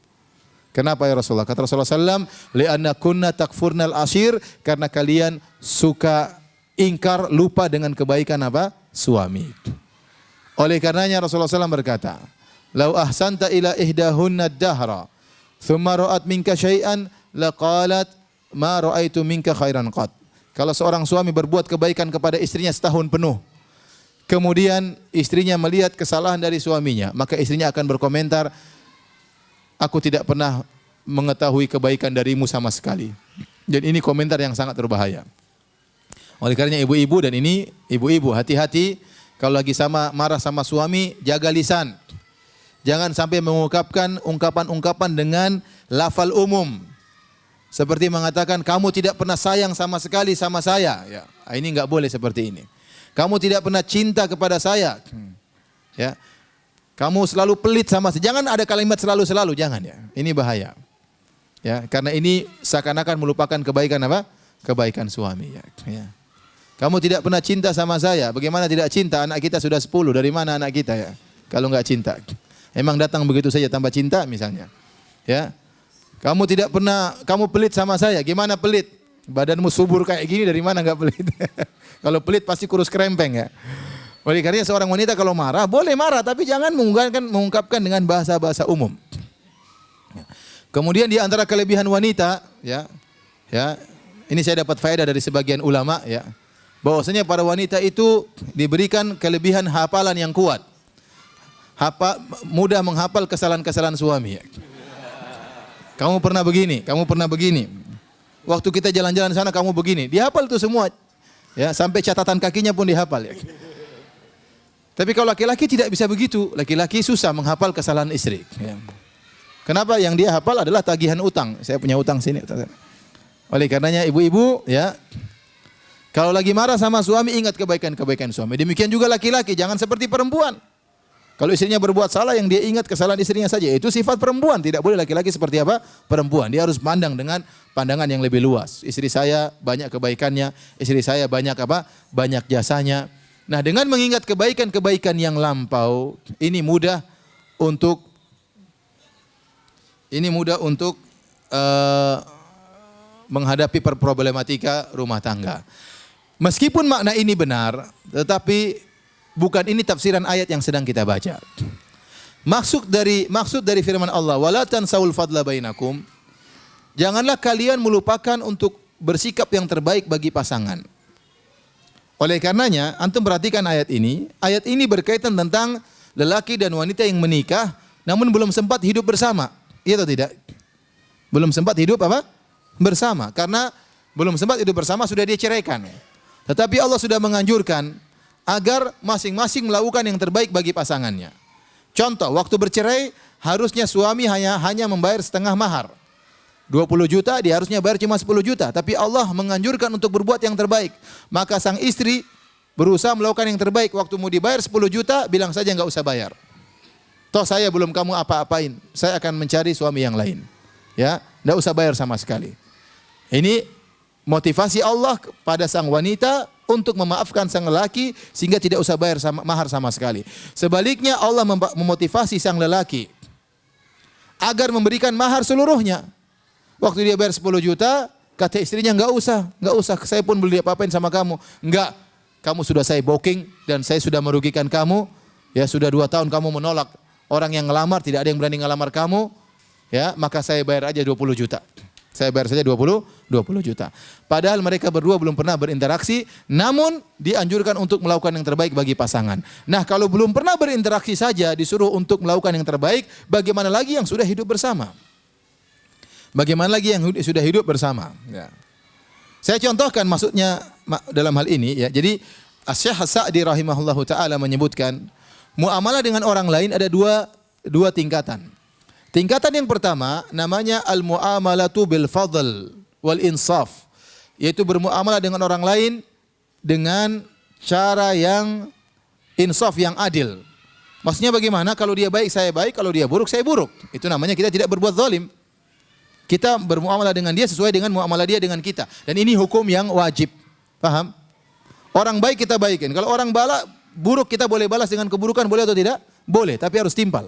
Kenapa ya Rasulullah? Kata Rasulullah SAW, li'anna kunna takfurnal ashir, karena kalian suka ingkar, lupa dengan kebaikan apa? Suami. Oleh karenanya Rasulullah SAW berkata, lau ahsanta ila ihdahunna dahra, thumma ra'at minka syai'an laqalat ma ra'aitu minka khairan qat. Kalau seorang suami berbuat kebaikan kepada istrinya setahun penuh, kemudian istrinya melihat kesalahan dari suaminya, maka istrinya akan berkomentar, aku tidak pernah mengetahui kebaikan darimu sama sekali. Dan ini komentar yang sangat berbahaya. Oleh karenanya ibu-ibu, dan ini ibu-ibu, hati-hati kalau lagi marah sama suami, jaga lisan. Jangan sampai mengungkapkan ungkapan-ungkapan dengan lafal umum. Seperti mengatakan, kamu tidak pernah sayang sama sekali sama saya. Ya, ini enggak boleh seperti ini. Kamu tidak pernah cinta kepada saya. Ya. Kamu selalu pelit sama saya. Jangan ada kalimat selalu-selalu, jangan ya. Ini bahaya. Ya, karena ini seakan-akan melupakan kebaikan apa? Kebaikan suami ya. Ya. Kamu tidak pernah cinta sama saya. Bagaimana tidak cinta? Anak kita sudah 10. Dari mana anak kita ya? Kalau enggak cinta. Emang datang begitu saja tanpa cinta misalnya. Ya. Kamu tidak pernah, kamu pelit sama saya. Gimana pelit? Badanmu subur kayak gini, dari mana enggak pelit? Kalau pelit pasti kurus kerempeng ya. Oleh karena seorang wanita kalau marah, boleh marah, tapi jangan mengungkapkan dengan bahasa-bahasa umum. Kemudian di antara kelebihan wanita, ya, ini saya dapat faedah dari sebagian ulama, ya, bahwasanya para wanita itu diberikan kelebihan hafalan yang kuat, mudah menghafal kesalahan-kesalahan suami. Ya. Kamu pernah begini, kamu pernah begini. Waktu kita jalan-jalan sana kamu begini, dihafal itu semua, ya, sampai catatan kakinya pun dihafal. Ya. Tapi kalau laki-laki tidak bisa begitu, laki-laki susah menghafal kesalahan istri. Ya. Kenapa? Yang dia hafal adalah tagihan utang. Saya punya utang sini. Oleh karenanya ibu-ibu, ya, kalau lagi marah sama suami, ingat kebaikan-kebaikan suami. Demikian juga laki-laki, jangan seperti perempuan. Kalau istrinya berbuat salah, yang dia ingat kesalahan istrinya saja. Itu sifat perempuan. Tidak boleh laki-laki seperti apa? Perempuan. Dia harus pandang dengan pandangan yang lebih luas. Istri saya banyak kebaikannya, istri saya banyak apa? Banyak jasanya. Nah, dengan mengingat kebaikan-kebaikan yang lampau, ini mudah untuk menghadapi problematika rumah tangga. Meskipun makna ini benar, tetapi bukan ini tafsiran ayat yang sedang kita baca. Maksud dari firman Allah, wala tansaul fadla bainakum. Janganlah kalian melupakan untuk bersikap yang terbaik bagi pasangan. Oleh karenanya, antum perhatikan ayat ini. Ayat ini berkaitan tentang lelaki dan wanita yang menikah namun belum sempat hidup bersama. Iya atau tidak? Belum sempat hidup apa? Bersama. Karena belum sempat hidup bersama sudah dia ceraikan. Tetapi Allah sudah menganjurkan agar masing-masing melakukan yang terbaik bagi pasangannya. Contoh, waktu bercerai harusnya suami hanya membayar setengah mahar. 20 juta, dia harusnya bayar cuma 10 juta. Tapi Allah menganjurkan untuk berbuat yang terbaik. Maka sang istri berusaha melakukan yang terbaik. Waktu mau dibayar 10 juta, bilang saja enggak usah bayar. Toh saya belum kamu apa-apain, saya akan mencari suami yang lain. Ya, enggak usah bayar sama sekali. Ini motivasi Allah pada sang wanita untuk memaafkan sang lelaki sehingga tidak usah bayar mahar sama sekali. Sebaliknya Allah memotivasi sang lelaki agar memberikan mahar seluruhnya. Waktu dia bayar 10 juta, kata istrinya enggak usah, saya pun belum apa-apain sama kamu. Enggak, kamu sudah saya booking dan saya sudah merugikan kamu. Ya, sudah 2 tahun kamu menolak orang yang ngelamar, tidak ada yang berani ngelamar kamu, ya, maka saya bayar aja 20 juta. Saya bayar saja 20 juta. Padahal mereka berdua belum pernah berinteraksi, namun dianjurkan untuk melakukan yang terbaik bagi pasangan. Nah, kalau belum pernah berinteraksi saja disuruh untuk melakukan yang terbaik, bagaimana lagi yang sudah hidup bersama? Bagaimana lagi yang sudah hidup bersama? Ya. Saya contohkan maksudnya dalam hal ini, ya. Jadi Asy-Syaikh As-Sa'di rahimahullahu taala menyebutkan muamalah dengan orang lain ada dua tingkatan. Tingkatan yang pertama namanya al-muamalatu bil fadl wal insaf, yaitu bermuamalah dengan orang lain dengan cara yang insaf, yang adil. Maksudnya bagaimana? Kalau dia baik saya baik, kalau dia buruk saya buruk. Itu namanya kita tidak berbuat zalim. Kita bermuamalah dengan dia sesuai dengan muamalah dia dengan kita. Dan ini hukum yang wajib. Paham? Orang baik kita baikin. Kalau orang buruk kita boleh balas dengan keburukan, boleh atau tidak? Boleh, tapi harus timpal.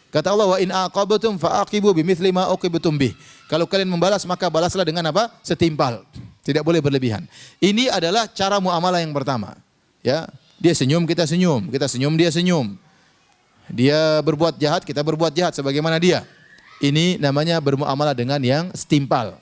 Kata Allah, wa in aqabtum fa'aqibu bimithli ma uqibtum bih. Kalau kalian membalas maka balaslah dengan apa? Setimpal. Tidak boleh berlebihan. Ini adalah cara muamalah yang pertama. Ya, dia senyum, kita senyum, dia senyum. Dia berbuat jahat, kita berbuat jahat sebagaimana dia. Ini namanya bermuamalah dengan yang setimpal.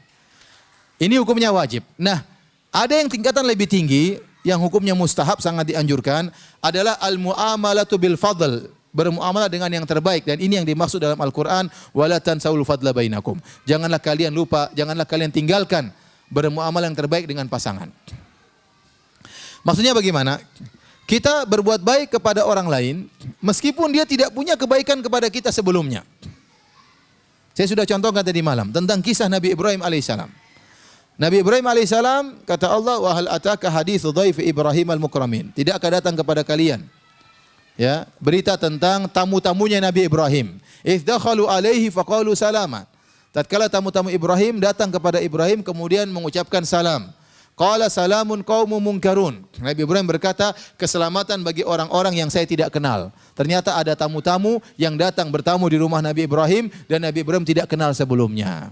Ini hukumnya wajib. Nah, ada yang tingkatan lebih tinggi yang hukumnya mustahab, sangat dianjurkan, adalah al-muamalatu bil fadl, bermuamalah dengan yang terbaik, dan ini yang dimaksud dalam Al-Qur'an, wala tansawul fadla bainakum. Janganlah kalian lupa, janganlah kalian tinggalkan bermuamalah yang terbaik dengan pasangan. Maksudnya bagaimana? Kita berbuat baik kepada orang lain meskipun dia tidak punya kebaikan kepada kita sebelumnya. Saya sudah contohkan tadi malam tentang kisah Nabi Ibrahim alaihissalam. Nabi Ibrahim alaihissalam, kata Allah, wa hal ataka haditsu dhaif Ibrahim al-mukramin. Tidakkah datang kepada kalian ya berita tentang tamu-tamunya Nabi Ibrahim? Idz dakhalu alaihi faqalu salaman. Tatkala tamu-tamu Ibrahim datang kepada Ibrahim kemudian mengucapkan salam. Qala salamun qaumun munkarun. Nabi Ibrahim berkata, keselamatan bagi orang-orang yang saya tidak kenal. Ternyata ada tamu-tamu yang datang bertamu di rumah Nabi Ibrahim dan Nabi Ibrahim tidak kenal sebelumnya.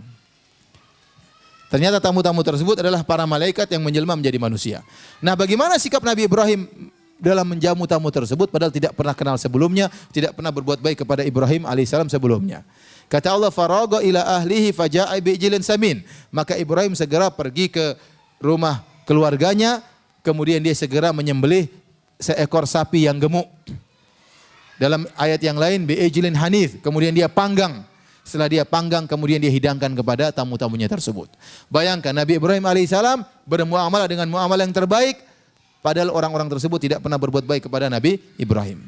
Ternyata tamu-tamu tersebut adalah para malaikat yang menjelma menjadi manusia. Nah, bagaimana sikap Nabi Ibrahim dalam menjamu tamu tersebut padahal tidak pernah kenal sebelumnya, tidak pernah berbuat baik kepada Ibrahim alaihissalam sebelumnya. Kata Allah, faraga ila ahlihi faja'a bi'ijlin samin. Maka Ibrahim segera pergi ke rumah keluarganya, kemudian dia segera menyembelih seekor sapi yang gemuk. Dalam ayat yang lain, bi'ijlin hanith, kemudian dia panggang. Setelah dia panggang, kemudian dia hidangkan kepada tamu-tamunya tersebut. Bayangkan Nabi Ibrahim alaihissalam bermuamalah dengan muamalah yang terbaik, padahal orang-orang tersebut tidak pernah berbuat baik kepada Nabi Ibrahim.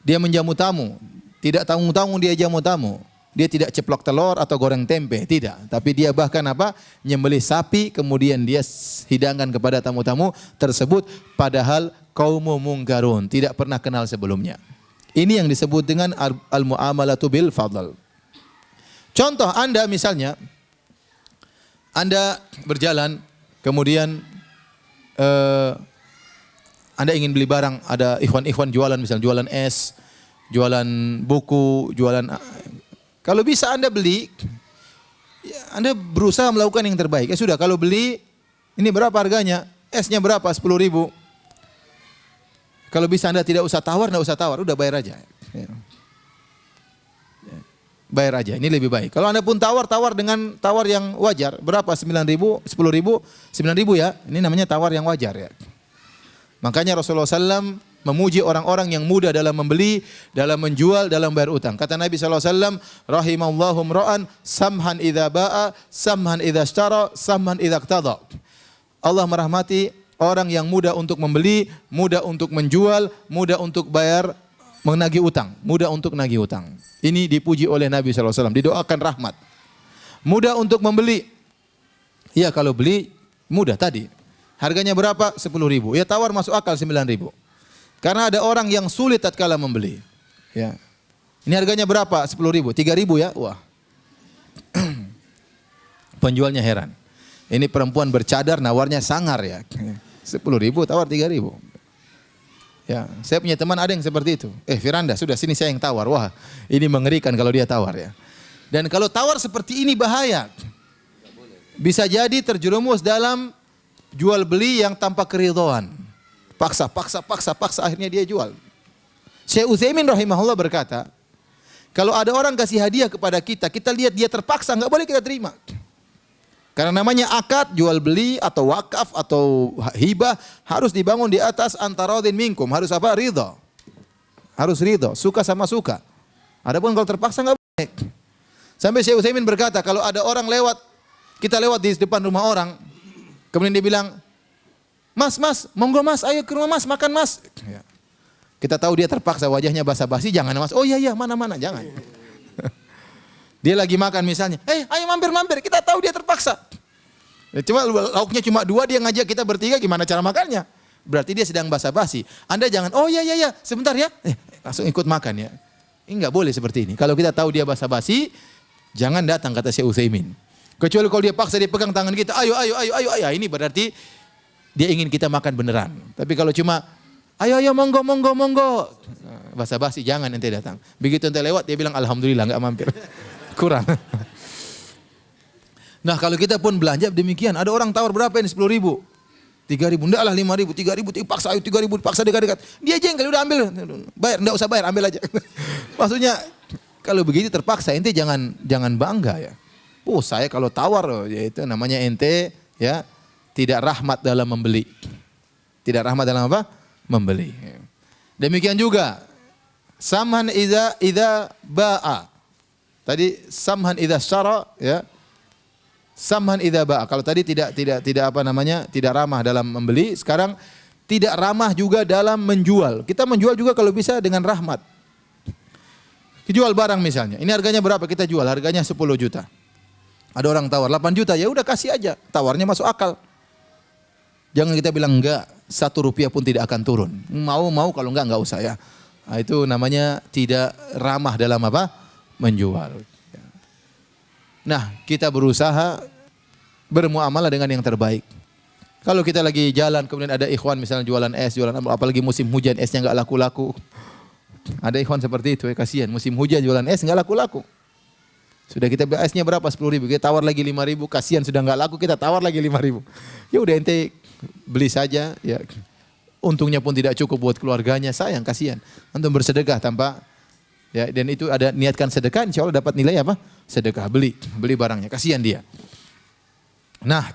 Dia menjamu tamu, tidak tanggung-tanggung dia jamu tamu. Dia tidak ceplok telur atau goreng tempe, tidak. Tapi dia bahkan apa? Nyembelih sapi, kemudian dia hidangkan kepada tamu-tamu tersebut, padahal qaumul munkarun, tidak pernah kenal sebelumnya. Ini yang disebut dengan al-muamalatu bil fadl. Contoh, Anda misalnya, Anda berjalan, kemudian Anda ingin beli barang, ada ikhwan-ikhwan jualan, misalnya jualan es, jualan buku, jualan. Kalau bisa Anda beli, ya Anda berusaha melakukan yang terbaik. Ya sudah, kalau beli, ini berapa harganya? Esnya berapa? 10.000. Kalau bisa Anda tidak usah tawar, udah bayar aja. Ya. Bayar aja, ini lebih baik. Kalau Anda pun tawar dengan tawar yang wajar. Berapa? 9.000, 10.000, 9.000 ya. Ini namanya tawar yang wajar ya. Makanya Rasulullah SAW memuji orang-orang yang mudah dalam membeli, dalam menjual, dalam bayar utang. Kata Nabi SAW, rahimallahu mra'an samhan idza ba'a, samhan idza ishtara, samhan idza iqtada. Allah merahmati orang yang mudah untuk membeli, mudah untuk menjual, mudah untuk bayar, menagih utang, mudah untuk nagih utang. Ini dipuji oleh Nabi SAW, didoakan rahmat. Mudah untuk membeli. Ya, kalau beli mudah tadi. Harganya berapa? 10.000. Ya tawar masuk akal 9.000. Karena ada orang yang sulit tatkala membeli. Ya. Ini harganya berapa? 10.000. 3.000 ya? Wah. Penjualnya heran. Ini perempuan bercadar nawarnya sangar ya. 10.000 tawar 3.000. Ya, saya punya teman ada yang seperti itu. Firanda, sudah sini saya yang tawar. Wah, ini mengerikan kalau dia tawar ya. Dan kalau tawar seperti ini bahaya. Bisa jadi terjerumus dalam jual beli yang tanpa keridhaan. Paksa, akhirnya dia jual. Syekh Utsaimin rahimahullah berkata, kalau ada orang kasih hadiah kepada kita, kita lihat dia terpaksa, enggak boleh kita terima. Karena namanya akad, jual beli atau wakaf atau hibah harus dibangun di atas antaradin minkum, harus apa? Ridha. Harus ridha, suka sama suka. Adapun kalau terpaksa enggak boleh. Sampai Syekh Utsaimin berkata, kalau ada orang lewat, kita lewat di depan rumah orang, kemudian dia bilang, Mas, monggo mas, ayo ke rumah mas, makan mas. Ya. Kita tahu dia terpaksa, wajahnya basa-basi, jangan mas. Oh iya, mana, jangan. Dia lagi makan misalnya, ayo mampir, kita tahu dia terpaksa. Cuma lauknya cuma 2, dia ngajak kita bertiga, gimana cara makannya? Berarti dia sedang basa-basi. Anda jangan, oh iya, sebentar ya, langsung ikut makan ya. Ini enggak boleh seperti ini. Kalau kita tahu dia basa-basi, jangan datang, kata Syekh Utsaimin. Kecuali kalau dia paksa, dia pegang tangan kita, ayo, ini berarti dia ingin kita makan beneran. Tapi kalau cuma, ayo, monggo. Basa-basi, jangan ente datang. Begitu ente lewat, dia bilang, alhamdulillah, enggak mampir. Kurang. Nah, kalau kita pun belanja demikian, ada orang tawar berapa ini? 10.000. 3.000, enggak lah 5.000, 3.000, dipaksa, ayo 3.000, dipaksa dekat-dekat. Dia jengkel, udah ambil. Bayar, enggak usah bayar, ambil aja. Maksudnya, kalau begitu terpaksa ente jangan bangga ya. Oh, saya kalau tawar ya itu namanya ente ya tidak rahmat dalam membeli. Tidak rahmat dalam apa? Membeli. Demikian juga samhan idza ba'a. Tadi samhan idza syara ya. Samhan idza ba'a. Kalau tadi tidak apa namanya? Tidak ramah dalam membeli, sekarang tidak ramah juga dalam menjual. Kita menjual juga kalau bisa dengan rahmat. Jual barang misalnya. Ini harganya berapa? Kita jual harganya 10 juta. Ada orang tawar 8 juta, ya udah kasih aja. Tawarnya masuk akal. Jangan kita bilang enggak, 1 rupiah pun tidak akan turun. Mau kalau enggak usah ya. Nah, itu namanya tidak ramah dalam apa? Menjual. Nah, kita berusaha bermuamalah dengan yang terbaik. Kalau kita lagi jalan kemudian ada ikhwan misalnya jualan es, jualan apalagi musim hujan esnya enggak laku-laku. Ada ikhwan seperti itu, ya kasihan. Musim hujan jualan es enggak laku-laku. Sudah kita beli esnya berapa? 10.000. Kita tawar lagi 5.000. Kasihan sudah enggak laku, kita tawar lagi 5.000. Ya udah ente beli saja ya. Untungnya pun tidak cukup buat keluarganya, sayang, kasihan. Antum bersedekah tanpa ya, dan itu ada niatkan sedekah, insya Allah dapat nilai apa? Sedekah, beli barangnya, kasihan dia. Nah,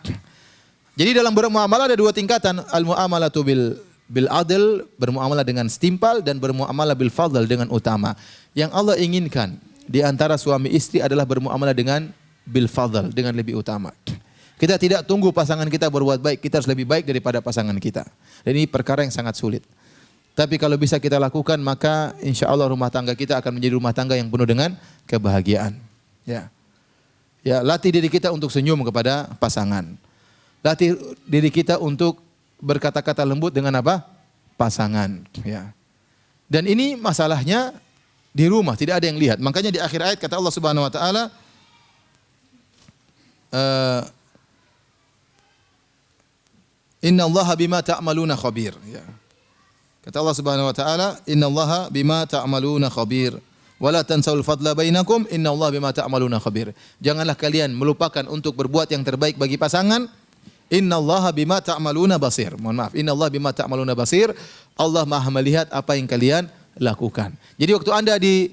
jadi dalam bermuamalah ada 2 tingkatan, al-muamalatu bil adl, bermuamalah dengan setimpal, dan bermuamalah bil fadl dengan utama. Yang Allah inginkan di antara suami istri adalah bermuamalah dengan bil fadl, dengan lebih utama. Kita tidak tunggu pasangan kita berbuat baik, kita harus lebih baik daripada pasangan kita. Dan ini perkara yang sangat sulit. Tapi kalau bisa kita lakukan, maka insya Allah rumah tangga kita akan menjadi rumah tangga yang penuh dengan kebahagiaan. Ya, latih diri kita untuk senyum kepada pasangan. Latih diri kita untuk berkata-kata lembut dengan apa? Pasangan. Ya. Dan ini masalahnya di rumah, tidak ada yang lihat. Makanya di akhir ayat kata Allah Subhanahu wa taala, Innallaha bima ta'maluna khabir. Ya. Kata Allah Subhanahu wa taala, Innallaha bima ta'maluna khabir. Wala tansawul fadla bainakum, innallaha bima ta'maluna khabir. Janganlah kalian melupakan untuk berbuat yang terbaik bagi pasangan. Innallaha bima ta'maluna basir. Mohon maaf, innallaha bima ta'maluna basir. Allah Maha melihat apa yang kalian lakukan. Jadi waktu Anda di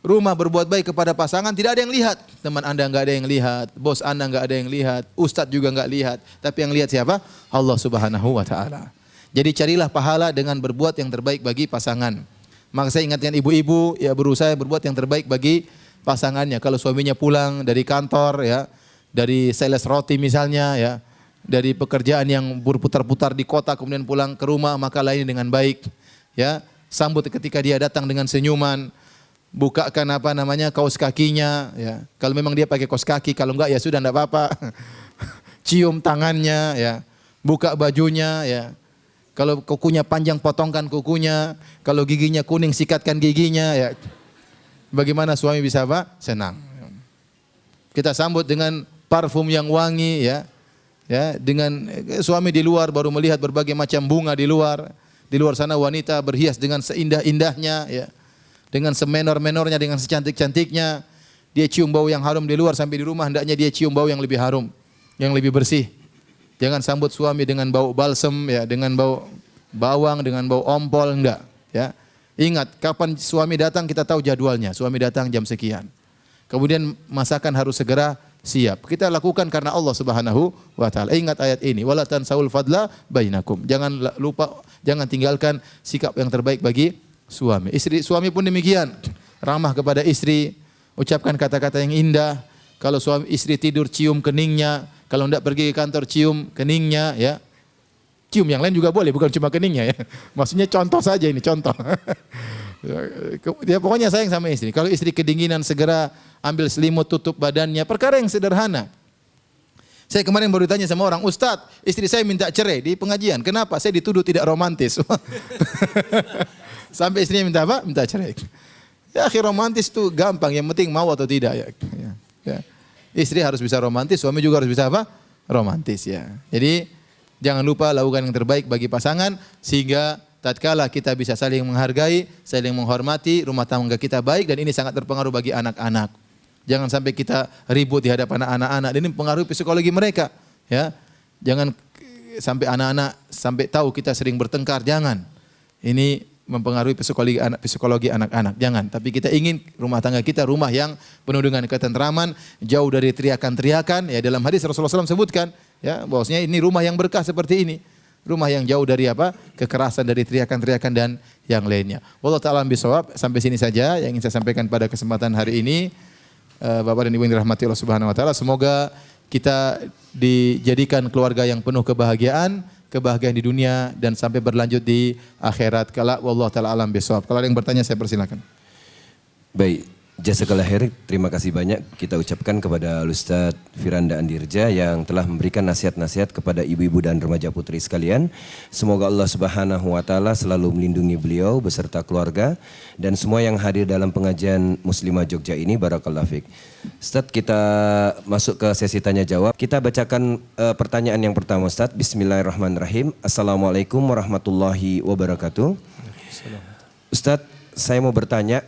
rumah berbuat baik kepada pasangan, tidak ada yang lihat. Teman Anda enggak ada yang lihat, bos Anda enggak ada yang lihat, ustadz juga enggak lihat. Tapi yang lihat siapa? Allah Subhanahu wa taala. Jadi carilah pahala dengan berbuat yang terbaik bagi pasangan. Maka saya ingatkan ibu-ibu ya berusaha berbuat yang terbaik bagi pasangannya. Kalau suaminya pulang dari kantor ya, dari sales roti misalnya ya, dari pekerjaan yang berputar-putar di kota kemudian pulang ke rumah, maka layani dengan baik. Ya, sambut ketika dia datang dengan senyuman. Bukakan apa namanya kaos kakinya ya. Kalau memang dia pakai kaos kaki, kalau enggak ya sudah enggak apa-apa. Cium tangannya ya. Buka bajunya ya. Kalau kukunya panjang potongkan kukunya, kalau giginya kuning sikatkan giginya ya. Bagaimana suami bisa apa? Senang. Kita sambut dengan parfum yang wangi ya. Ya, dengan suami di luar baru melihat berbagai macam bunga di luar. Di luar sana wanita berhias dengan seindah-indahnya ya. Dengan semenor-menornya, dengan secantik-cantiknya. Dia cium bau yang harum di luar, sampai di rumah hendaknya dia cium bau yang lebih harum, yang lebih bersih. Jangan sambut suami dengan bau balsem ya, dengan bau bawang, dengan bau ompol, enggak ya. Ingat, kapan suami datang kita tahu jadwalnya. Suami datang jam sekian. Kemudian masakan harus segera siap. Kita lakukan karena Allah Subhanahu wa taala. Ingat ayat ini, wala tansaul fadla bainakum. Jangan lupa, jangan tinggalkan sikap yang terbaik bagi suami. Suami pun demikian. Ramah kepada istri, ucapkan kata-kata yang indah. Kalau suami istri tidur cium keningnya, kalau tidak pergi ke kantor cium keningnya ya. Cium yang lain juga boleh, bukan cuma keningnya ya. Maksudnya contoh saja ini, contoh. Dia pokoknya sayang sama istri. Kalau istri kedinginan segera ambil selimut tutup badannya, perkara yang sederhana. Saya kemarin baru ditanya sama orang, Ustadz, istri saya minta cerai di pengajian. Kenapa? Saya dituduh tidak romantis. Sampai istrinya minta apa? Minta cerai. Ya, akhir romantis itu gampang, yang penting mau atau tidak ya. Ya. Istri harus bisa romantis, suami juga harus bisa apa? Romantis ya. Jadi jangan lupa lakukan yang terbaik bagi pasangan sehingga tatkala kita bisa saling menghargai, saling menghormati, rumah tangga kita baik, dan ini sangat berpengaruh bagi anak-anak. Jangan sampai kita ribut di hadapan anak-anak, dan ini mempengaruhi psikologi mereka. Ya, jangan sampai anak-anak sampai tahu kita sering bertengkar, jangan. Ini mempengaruhi psikologi anak-anak. Jangan, tapi kita ingin rumah tangga kita rumah yang penuh dengan ketentraman, jauh dari teriakan-teriakan. Ya, dalam hadis Rasulullah SAW sebutkan, ya, bahwasanya ini rumah yang berkah seperti ini. Rumah yang jauh dari kekerasan, dari teriakan-teriakan dan yang lainnya. Wallahu ta'ala bisawab. Sampai sini saja yang ingin saya sampaikan pada kesempatan hari ini. Bapak dan Ibu yang dirahmati Allah Subhanahu wa taala, semoga kita dijadikan keluarga yang penuh kebahagiaan di dunia dan sampai berlanjut di akhirat kelak. Wallahu taala alam bisawab. Kalau ada yang bertanya saya persilakan. Baik, jazakallah khair. Terima kasih banyak kita ucapkan kepada Ustaz Firanda Andirja yang telah memberikan nasihat-nasihat kepada ibu-ibu dan remaja putri sekalian. Semoga Allah Subhanahu wa taala selalu melindungi beliau beserta keluarga dan semua yang hadir dalam pengajian Muslimah Jogja ini. Barakallahu fiik. Ustaz, kita masuk ke sesi tanya jawab. Kita bacakan pertanyaan yang pertama, Ustaz. Bismillahirrahmanirrahim. Assalamualaikum warahmatullahi wabarakatuh. Ustaz, saya mau bertanya,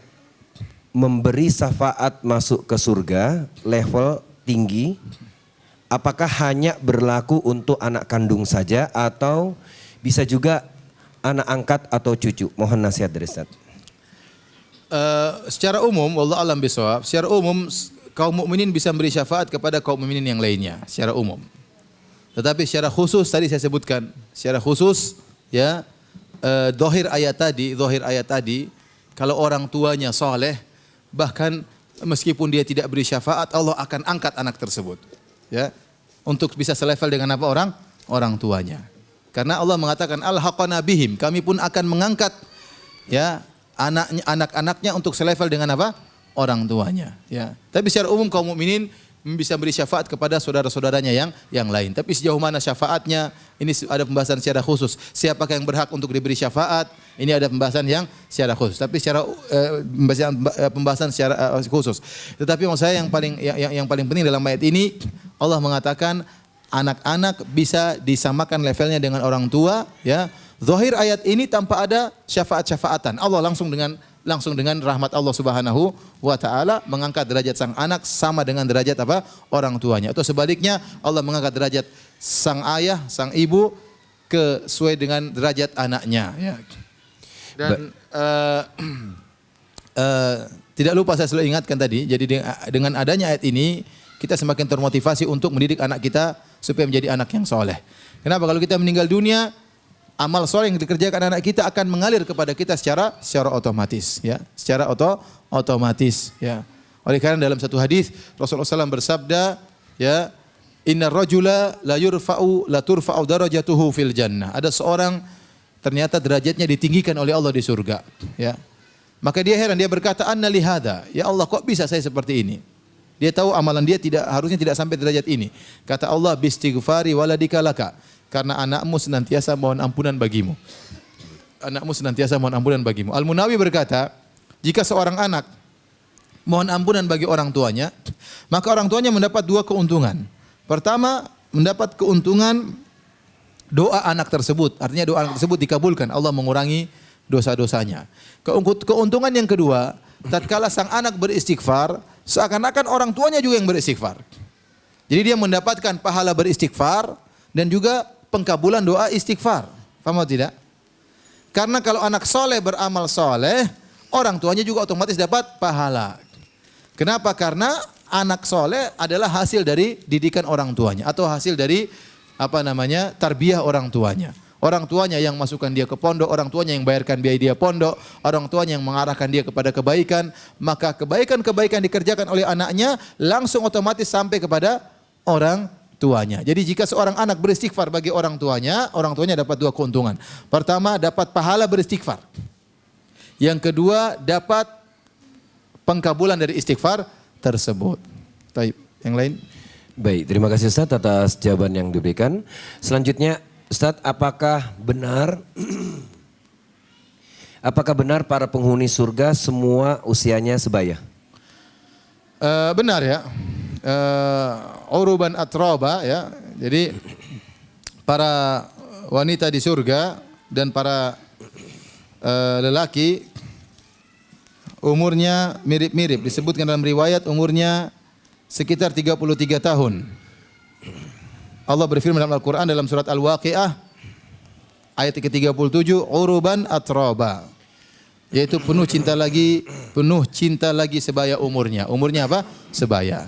memberi syafaat masuk ke surga level tinggi, apakah hanya berlaku untuk anak kandung saja atau bisa juga anak angkat atau cucu? Mohon nasihat dari Ustaz. Secara umum, wallahu alam bisawab, secara umum kaum mukminin bisa memberi syafaat kepada kaum mukminin yang lainnya secara umum. Tetapi secara khusus tadi saya sebutkan, secara khusus ya, zahir ayat tadi, kalau orang tuanya saleh, bahkan meskipun dia tidak beri syafaat, Allah akan angkat anak tersebut, ya, untuk bisa selevel dengan orang tuanya. Karena Allah mengatakan alhaqana bihim, kami pun akan mengangkat, ya, anak-anaknya untuk selevel dengan orang tuanya, ya. Tapi secara umum kaum mukminin bisa beri syafaat kepada saudara-saudaranya yang lain. Tapi sejauh mana syafaatnya, ini ada pembahasan secara khusus. Siapakah yang berhak untuk diberi syafaat? Ini ada pembahasan yang secara khusus. Tapi secara pembahasan secara khusus. Tetapi maksud saya yang paling penting dalam ayat ini, Allah mengatakan anak-anak bisa disamakan levelnya dengan orang tua, ya. Zahir ayat ini tanpa ada syafaat-syafaatan. Allah langsung dengan rahmat Allah Subhanahu wa taala mengangkat derajat sang anak sama dengan derajat orang tuanya. Atau sebaliknya, Allah mengangkat derajat sang ayah, sang ibu sesuai dengan derajat anaknya, ya. Dan tidak lupa saya selalu ingatkan tadi, jadi dengan adanya ayat ini kita semakin termotivasi untuk mendidik anak kita supaya menjadi anak yang soleh. Kenapa? Kalau kita meninggal dunia, amal soleh yang dikerjakan anak kita akan mengalir kepada kita secara otomatis, ya, secara otomatis, ya. Oleh karena dalam satu hadis Rasulullah SAW bersabda, ya, innar rajula la turfa'u darajatuhu fil jannah. Ada seorang ternyata derajatnya ditinggikan oleh Allah di surga, ya. Maka dia heran, dia berkata, anna li hadza, ya Allah, kok bisa saya seperti ini? Dia tahu amalan dia harusnya tidak sampai derajat ini. Kata Allah, bistighfari waladika laka, karena anakmu senantiasa mohon ampunan bagimu. Anakmu senantiasa mohon ampunan bagimu. Al-Munawi berkata, jika seorang anak mohon ampunan bagi orang tuanya, maka orang tuanya mendapat dua keuntungan. Pertama, mendapat keuntungan doa anak tersebut. Artinya doa anak tersebut dikabulkan, Allah mengurangi dosa-dosanya. Keuntungan yang kedua, tatkala sang anak beristighfar, seakan-akan orang tuanya juga yang beristighfar. Jadi dia mendapatkan pahala beristighfar dan juga pengkabulan doa istighfar. Paham atau tidak? Karena kalau anak soleh beramal soleh, orang tuanya juga otomatis dapat pahala. Kenapa? Karena anak soleh adalah hasil dari didikan orang tuanya atau hasil dari tarbiyah orang tuanya. Orang tuanya yang masukkan dia ke pondok, orang tuanya yang bayarkan biaya dia pondok, orang tuanya yang mengarahkan dia kepada kebaikan, maka kebaikan-kebaikan dikerjakan oleh anaknya langsung otomatis sampai kepada orang tuanya. Jadi jika seorang anak beristighfar bagi orang tuanya dapat dua keuntungan. Pertama, dapat pahala beristighfar. Yang kedua, dapat pengkabulan dari istighfar tersebut. Baik, yang lain? Baik, terima kasih Ustaz atas jawaban yang diberikan. Selanjutnya, Ustaz, apakah benar para penghuni surga semua usianya sebaya? Benar, ya. Uruban atroba, ya. Jadi para wanita di surga dan para lelaki umurnya mirip-mirip. Disebutkan dalam riwayat umurnya sekitar 33 tahun. Allah berfirman dalam Al-Quran dalam surat Al-Waqi'ah ayat ke-37, uruban atroba. yaitu penuh cinta lagi sebaya umurnya. Umurnya apa? Sebaya.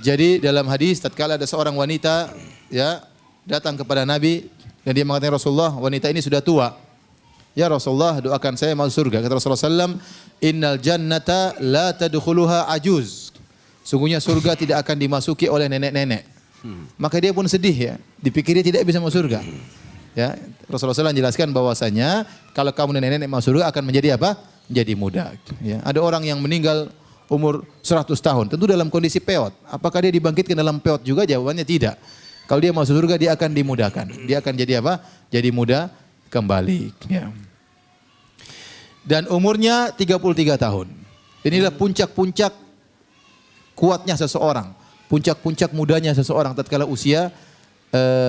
Jadi dalam hadis tatkala ada seorang wanita ya datang kepada Nabi dan dia mengatakan, Rasulullah, wanita ini sudah tua. Ya Rasulullah, doakan saya masuk surga. Kata Rasulullah SAW, innal jannata la tadkhuluha ajuz. Sungguhnya surga tidak akan dimasuki oleh nenek-nenek. Maka dia pun sedih ya. Dipikir dia tidak bisa masuk surga. Ya, Rasulullah SAW jelaskan bahwasanya kalau kamu nenek-nenek masuk surga akan menjadi apa? Menjadi muda. Ya, ada orang yang meninggal umur 100 tahun, tentu dalam kondisi peot. Apakah dia dibangkitkan dalam peot juga? Jawabannya tidak. Kalau dia masuk surga, dia akan dimudahkan. Dia akan jadi apa? Jadi muda kembali. Ya. Dan umurnya 33 tahun. Inilah puncak-puncak kuatnya seseorang. Puncak-puncak mudanya seseorang tatkala usia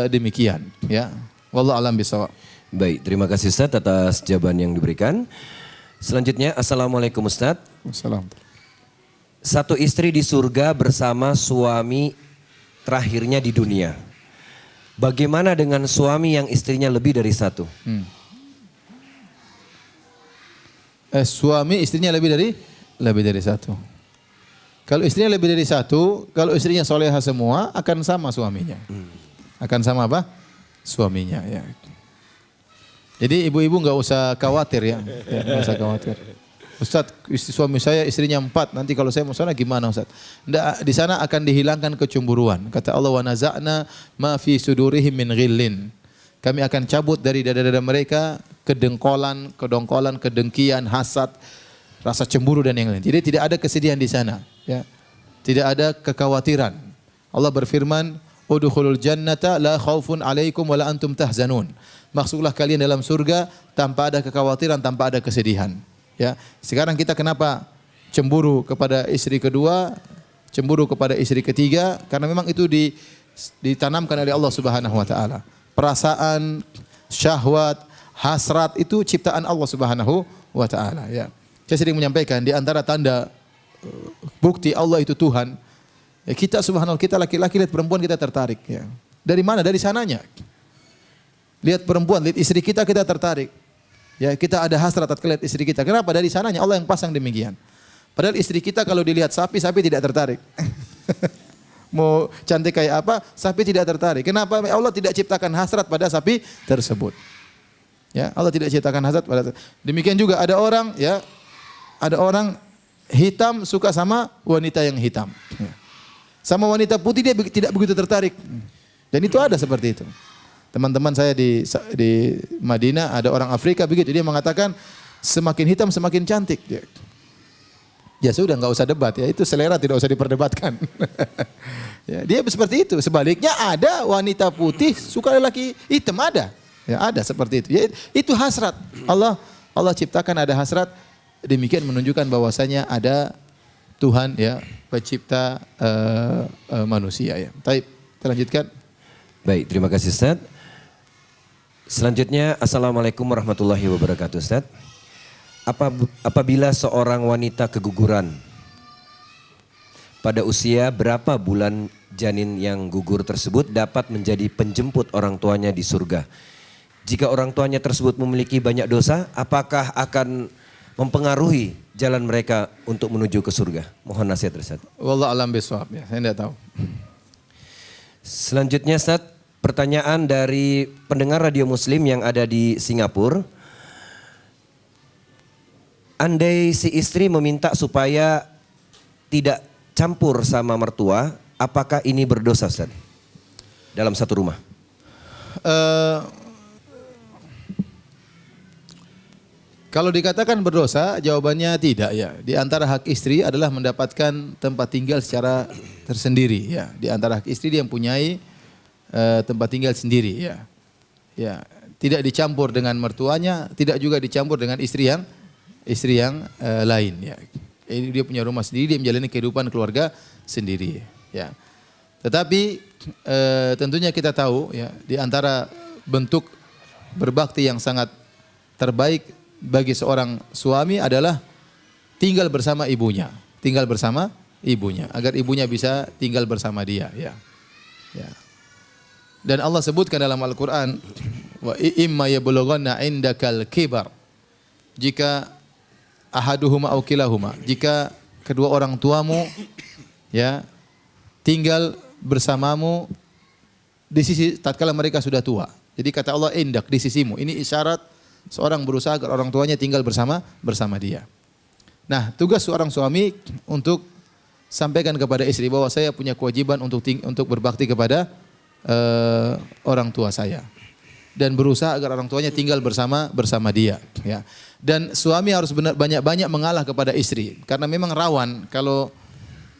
demikian. Ya. Wallahu a'lam bishawab. Baik, terima kasih Ustaz atas jawaban yang diberikan. Selanjutnya, Assalamualaikum Ustaz. Assalamualaikum. Satu istri di surga bersama suami terakhirnya di dunia. Bagaimana dengan suami yang istrinya lebih dari satu? Suami istrinya lebih dari satu. Kalau istrinya lebih dari satu, kalau istrinya soleha semua akan sama suaminya. Akan sama apa? Suaminya ya. Jadi ibu-ibu nggak usah khawatir ya, nggak usah khawatir. Ustaz, suami saya istrinya 4, nanti kalau saya mau sana gimana Ustaz? Nggak, di sana akan dihilangkan kecemburuan. Kata Allah, wa naza'na ma fi sudurihim min ghillin. Kami akan cabut dari dada-dada mereka kedengkolan, kedongkolan, kedengkian, hasad, rasa cemburu dan yang lain. Jadi tidak ada kesedihan di sana, ya. Tidak ada kekhawatiran. Allah berfirman, udkhulul jannata la khaufun 'alaikum wa la antum tahzanun. Masuklah kalian dalam surga tanpa ada kekhawatiran, tanpa ada kesedihan. Ya, sekarang kita kenapa cemburu kepada istri kedua, cemburu kepada istri ketiga? Karena memang itu ditanamkan oleh Allah Subhanahu wa taala. Perasaan, syahwat, hasrat itu ciptaan Allah Subhanahu wa taala, ya. Saya sering menyampaikan di antara tanda bukti Allah itu Tuhan, ya, kita subhanallah, kita laki-laki lihat perempuan kita tertarik, ya. Dari mana? Dari sananya. Lihat perempuan, lihat istri kita tertarik. Ya, kita ada hasrat tatkala lihat istri kita. Kenapa? Dari sananya Allah yang pasang demikian. Padahal istri kita kalau dilihat sapi tidak tertarik. Mau cantik kayak apa, sapi tidak tertarik. Kenapa? Allah tidak ciptakan hasrat pada sapi tersebut. Ya, Allah tidak ciptakan hasrat pada. Demikian juga ada orang, ya, ada orang hitam suka sama wanita yang hitam. Ya. Sama wanita putih dia tidak begitu tertarik. Dan itu ada seperti itu. Teman-teman saya di Madinah ada orang Afrika begitu, dia mengatakan semakin hitam semakin cantik. Ya sudah, nggak usah debat ya, itu selera tidak usah diperdebatkan. Ya, dia seperti itu. Sebaliknya ada wanita putih suka lelaki hitam, ada. Ya, ada seperti itu. Ya, itu hasrat. Allah ciptakan ada hasrat, demikian menunjukkan bahwasanya ada Tuhan, ya, pencipta manusia, ya. Baik, kita lanjutkan. Baik, terima kasih Ustaz. Selanjutnya, Assalamualaikum warahmatullahi wabarakatuh Ustaz. Apabila seorang wanita keguguran, pada usia berapa bulan janin yang gugur tersebut dapat menjadi penjemput orang tuanya di surga? Jika orang tuanya tersebut memiliki banyak dosa, apakah akan mempengaruhi jalan mereka untuk menuju ke surga? Mohon nasihat Ustaz. Wallahu a'lam bishawab, ya, saya tidak tahu. Selanjutnya Ustaz, pertanyaan dari pendengar radio Muslim yang ada di Singapura. Andai si istri meminta supaya tidak campur sama mertua, apakah ini berdosa Ustaz? Dalam satu rumah. Kalau dikatakan berdosa, jawabannya tidak, ya. Di antara hak istri adalah mendapatkan tempat tinggal secara tersendiri, ya. Di antara hak istri dia mempunyai tempat tinggal sendiri, ya. Ya, tidak dicampur dengan mertuanya, tidak juga dicampur dengan istri yang lain, ya. Dia punya rumah sendiri, dia menjalani kehidupan keluarga sendiri, ya. Tetapi tentunya kita tahu, ya, di antara bentuk berbakti yang sangat terbaik bagi seorang suami adalah tinggal bersama ibunya, agar ibunya bisa tinggal bersama dia, ya. Ya. Dan Allah sebutkan dalam Al-Qur'an, wa imma yablughanna indakal kibar. jika ahaduhuma au kilahuma, jika kedua orang tuamu ya tinggal bersamamu di sisi tatkala mereka sudah tua. Jadi kata Allah indak di sisimu. Ini isyarat seorang berusaha agar orang tuanya tinggal bersama dia. Nah, tugas seorang suami untuk sampaikan kepada istri bahwa saya punya kewajiban untuk berbakti kepada orang tua saya dan berusaha agar orang tuanya tinggal bersama dia. Ya. Dan suami harus banyak-banyak mengalah kepada istri karena memang rawan kalau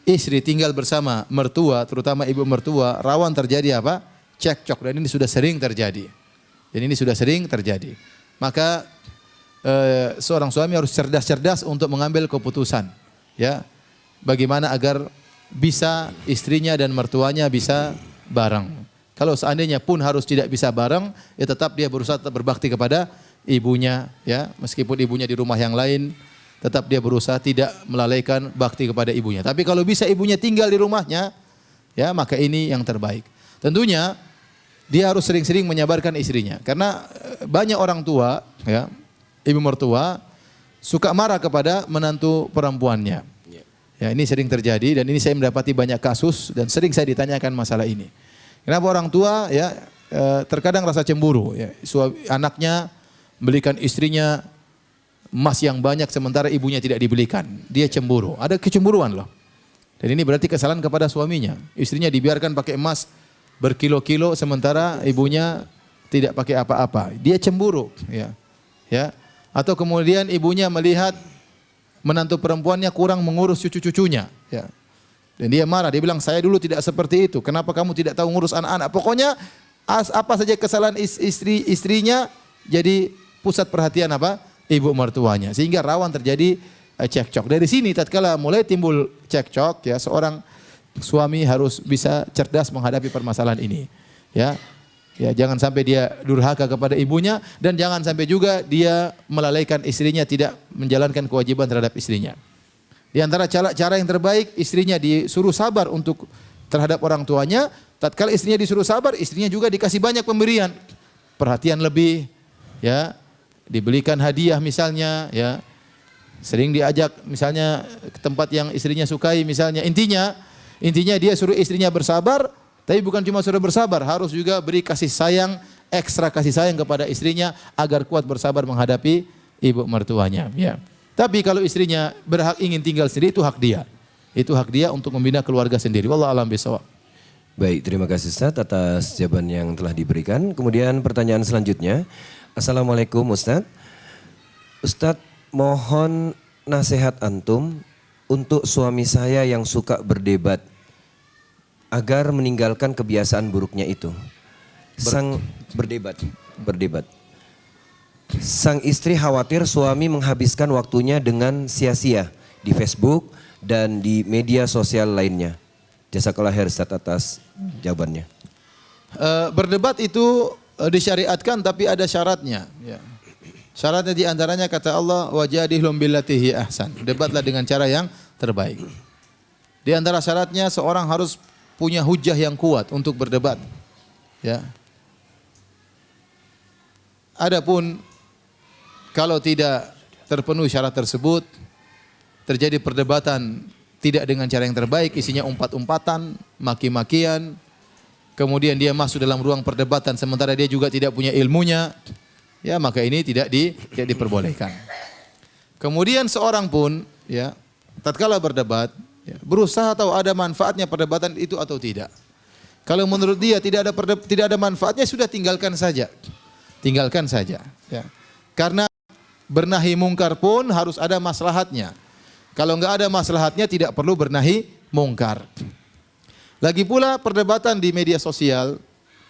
istri tinggal bersama mertua, terutama ibu mertua, rawan terjadi apa? Cekcok, dan ini sudah sering terjadi. Maka seorang suami harus cerdas-cerdas untuk mengambil keputusan, ya. Bagaimana agar bisa istrinya dan mertuanya bisa bareng. Kalau seandainya pun harus tidak bisa bareng, ya tetap dia berusaha tetap berbakti kepada ibunya, ya. Meskipun ibunya di rumah yang lain, tetap dia berusaha tidak melalaikan bakti kepada ibunya. Tapi kalau bisa ibunya tinggal di rumahnya, ya maka ini yang terbaik. Tentunya dia harus sering-sering menyabarkan istrinya karena banyak orang tua, ya, ibu mertua suka marah kepada menantu perempuannya. Ya, ini sering terjadi dan ini saya mendapati banyak kasus dan sering saya ditanyakan masalah ini. Kenapa orang tua ya terkadang rasa cemburu, ya, anaknya belikan istrinya emas yang banyak sementara ibunya tidak dibelikan. Dia cemburu. Ada kecemburuan loh. Dan ini berarti kesalahan kepada suaminya. Istrinya dibiarkan pakai emas berkilo-kilo sementara ibunya tidak pakai apa-apa. Dia cemburu, ya. Ya. Atau kemudian ibunya melihat menantu perempuannya kurang mengurus cucu-cucunya, ya. Dan dia marah, dia bilang saya dulu tidak seperti itu. Kenapa kamu tidak tahu ngurus anak-anak? Pokoknya apa saja kesalahan istrinya jadi pusat perhatian apa? Ibu mertuanya. Sehingga rawan terjadi cekcok. Dari sini tatkala mulai timbul cekcok, ya, seorang suami harus bisa cerdas menghadapi permasalahan ini, ya. Ya, jangan sampai dia durhaka kepada ibunya dan jangan sampai juga dia melalaikan istrinya, tidak menjalankan kewajiban terhadap istrinya. Di antara cara yang terbaik, istrinya disuruh sabar untuk terhadap orang tuanya. Tatkala istrinya disuruh sabar, istrinya juga dikasih banyak pemberian, perhatian lebih, ya, dibelikan hadiah misalnya, ya. Sering diajak misalnya ke tempat yang istrinya sukai misalnya. Intinya dia suruh istrinya bersabar, tapi bukan cuma suruh bersabar, harus juga beri kasih sayang, ekstra kasih sayang kepada istrinya agar kuat bersabar menghadapi ibu mertuanya, ya. Tapi kalau istrinya ingin tinggal sendiri, itu hak dia. Itu hak dia untuk membina keluarga sendiri. Wallahu a'lam bishawab. Baik, terima kasih Ustaz atas jawaban yang telah diberikan. Kemudian pertanyaan selanjutnya. Assalamualaikum Ustaz. Ustaz, mohon nasihat antum untuk suami saya yang suka berdebat agar meninggalkan kebiasaan buruknya itu. Berdebat. Sang istri khawatir suami menghabiskan waktunya dengan sia-sia di Facebook dan di media sosial lainnya. Jazakallah khair Ustaz atas jawabannya. Berdebat itu disyariatkan tapi ada syaratnya, ya. Syaratnya di antaranya kata Allah wajadilhum billati hi ahsan. Debatlah dengan cara yang terbaik. Di antara syaratnya seorang harus punya hujah yang kuat untuk berdebat, ya. Adapun kalau tidak terpenuhi syarat tersebut, terjadi perdebatan tidak dengan cara yang terbaik, isinya umpat-umpatan, maki-makian, kemudian dia masuk dalam ruang perdebatan sementara dia juga tidak punya ilmunya, ya maka ini tidak diperbolehkan. Kemudian seorang pun, ya, tatkala berdebat, ya, berusaha tahu ada manfaatnya perdebatan itu atau tidak. Kalau menurut dia tidak ada manfaatnya, sudah tinggalkan saja. Tinggalkan saja, ya. Karena bernahi mungkar pun harus ada maslahatnya. Kalau enggak ada maslahatnya tidak perlu bernahi mungkar. Lagi pula perdebatan di media sosial,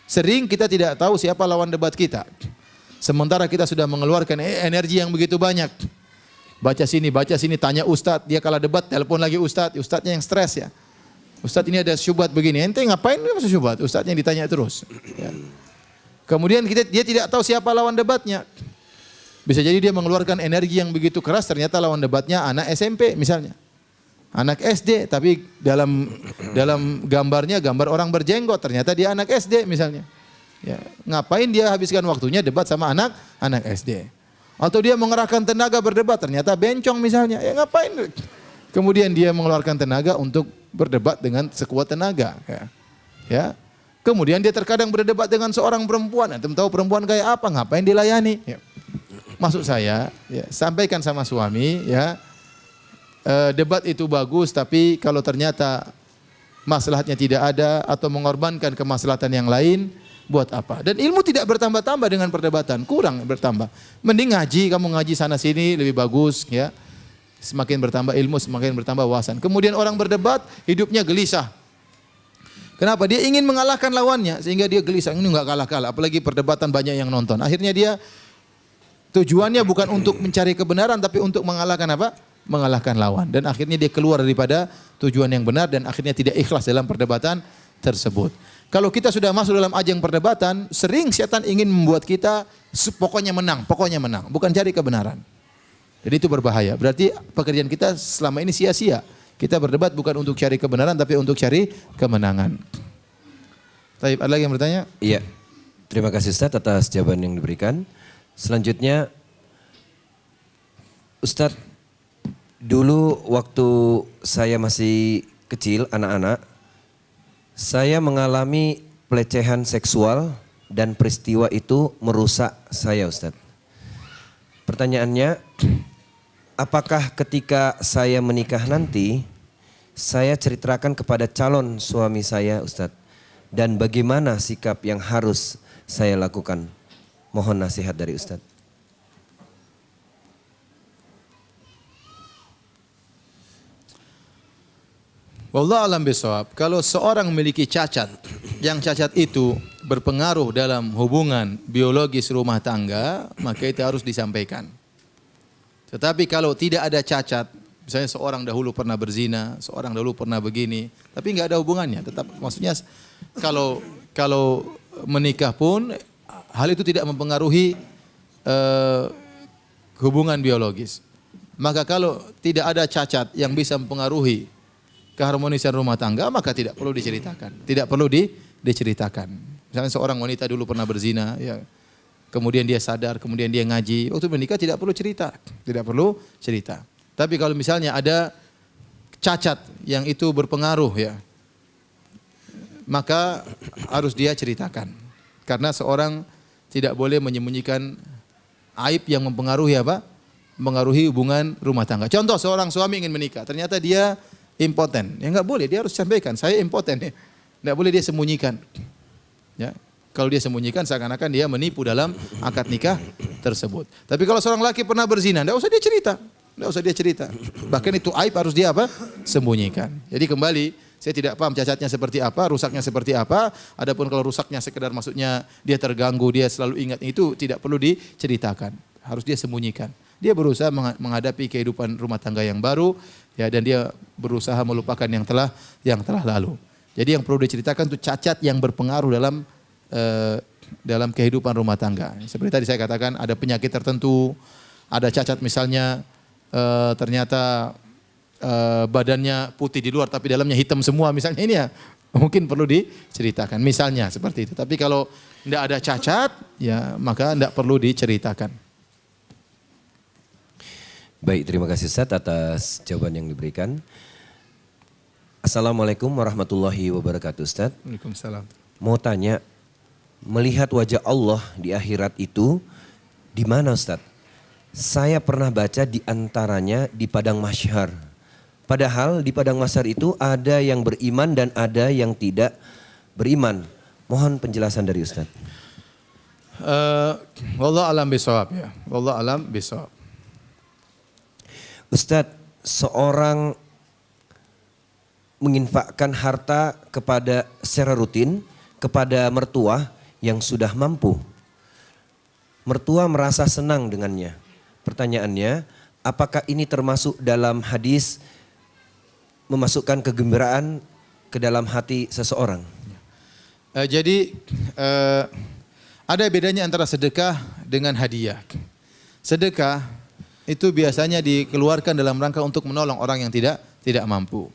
sering kita tidak tahu siapa lawan debat kita. Sementara kita sudah mengeluarkan energi yang begitu banyak. Baca sini, tanya ustadz, dia kalah debat, telepon lagi ustadznya yang stres, ya. Ustadz ini ada syubhat begini, ente ngapain masuk syubhat? Ustadz yang ditanya terus, ya. Kemudian dia tidak tahu siapa lawan debatnya. Bisa jadi dia mengeluarkan energi yang begitu keras, ternyata lawan debatnya anak SMP misalnya. Anak SD, tapi dalam gambarnya gambar orang berjenggot, ternyata dia anak SD misalnya. Ya, ngapain dia habiskan waktunya debat sama anak SD? Atau dia mengerahkan tenaga berdebat, ternyata bencong misalnya. Ya ngapain? Kemudian dia mengeluarkan tenaga untuk berdebat dengan sekuat tenaga. Ya. Kemudian dia terkadang berdebat dengan seorang perempuan. Antum tahu perempuan kayak apa? Ngapain dilayani? Ya. Maksud saya, ya, sampaikan sama suami, ya, debat itu bagus, tapi kalau ternyata maslahatnya tidak ada atau mengorbankan kemaslahatan yang lain, buat apa? Dan ilmu tidak bertambah-tambah dengan perdebatan, kurang bertambah. Mending ngaji, kamu ngaji sana sini lebih bagus, ya. Semakin bertambah ilmu, semakin bertambah wawasan. Kemudian orang berdebat, hidupnya gelisah. Kenapa? Dia ingin mengalahkan lawannya, sehingga dia gelisah. Ini enggak kalah-kalah, apalagi perdebatan banyak yang nonton. Akhirnya dia tujuannya bukan untuk mencari kebenaran, tapi untuk mengalahkan apa? Mengalahkan lawan. Dan akhirnya dia keluar daripada tujuan yang benar dan akhirnya tidak ikhlas dalam perdebatan tersebut. Kalau kita sudah masuk dalam ajang perdebatan, sering setan ingin membuat kita pokoknya menang, bukan cari kebenaran. Jadi itu berbahaya. Berarti pekerjaan kita selama ini sia-sia. Kita berdebat bukan untuk cari kebenaran, tapi untuk cari kemenangan. Taib, ada lagi yang bertanya? Iya. Terima kasih Ustaz atas jawaban yang diberikan. Selanjutnya, Ustaz, dulu waktu saya masih kecil, anak-anak, saya mengalami pelecehan seksual dan peristiwa itu merusak saya, Ustaz. Pertanyaannya, apakah ketika saya menikah nanti, saya ceritakan kepada calon suami saya, Ustaz? Dan bagaimana sikap yang harus saya lakukan? Mohon nasihat dari Ustaz. Wallahu a'lam bishawab. Kalau seorang memiliki cacat, yang cacat itu berpengaruh dalam hubungan biologis rumah tangga, maka itu harus disampaikan. Tetapi kalau tidak ada cacat, misalnya seorang dahulu pernah berzina, seorang dahulu pernah begini, tapi nggak ada hubungannya. Tetap, maksudnya kalau menikah pun hal itu tidak mempengaruhi hubungan biologis. Maka kalau tidak ada cacat yang bisa mempengaruhi keharmonisan rumah tangga, maka tidak perlu diceritakan. Tidak perlu diceritakan. Misalnya seorang wanita dulu pernah berzina, ya, kemudian dia sadar, kemudian dia ngaji, waktu menikah tidak perlu cerita. Tidak perlu cerita. Tapi kalau misalnya ada cacat yang itu berpengaruh, ya, maka harus dia ceritakan. Karena seorang tidak boleh menyembunyikan aib yang mempengaruhi apa? Mempengaruhi hubungan rumah tangga. Contoh, seorang suami ingin menikah, ternyata dia impoten. Ya enggak boleh, dia harus sampaikan, saya impoten. Enggak boleh dia sembunyikan. Ya. Kalau dia sembunyikan seakan-akan dia menipu dalam akad nikah tersebut. Tapi kalau seorang laki pernah berzina, enggak usah dia cerita. Enggak usah dia cerita. Bahkan itu aib harus dia apa? Sembunyikan. Jadi kembali, saya tidak paham cacatnya seperti apa, rusaknya seperti apa. Adapun kalau rusaknya sekedar maksudnya dia terganggu, dia selalu ingat, itu tidak perlu diceritakan. Harus dia sembunyikan. Dia berusaha menghadapi kehidupan rumah tangga yang baru, ya, dan dia berusaha melupakan yang telah lalu. Jadi yang perlu diceritakan itu cacat yang berpengaruh dalam kehidupan rumah tangga. Seperti tadi saya katakan, ada penyakit tertentu, ada cacat misalnya ternyata badannya putih di luar tapi dalamnya hitam semua misalnya, ini ya mungkin perlu diceritakan misalnya seperti itu. Tapi kalau tidak ada cacat, ya maka tidak perlu diceritakan. Baik, terima kasih Ustaz atas jawaban yang diberikan. Assalamualaikum warahmatullahi wabarakatuh Ustaz. Waalaikumsalam. Mau tanya, melihat wajah Allah di akhirat itu di mana Ustaz? Saya pernah baca di antaranya di padang mahsyar. Padahal di padang mahsyar itu ada yang beriman dan ada yang tidak beriman. Mohon penjelasan dari Ustaz. Wallahu a'lam bishawab, ya. Wallahu a'lam bishawab. Ustadz, seorang menginfakkan harta kepada secara rutin kepada mertua yang sudah mampu. Mertua merasa senang dengannya. Pertanyaannya, apakah ini termasuk dalam hadis memasukkan kegembiraan ke dalam hati seseorang? Jadi ada bedanya antara sedekah dengan hadiah. Sedekah itu biasanya dikeluarkan dalam rangka untuk menolong orang yang tidak mampu.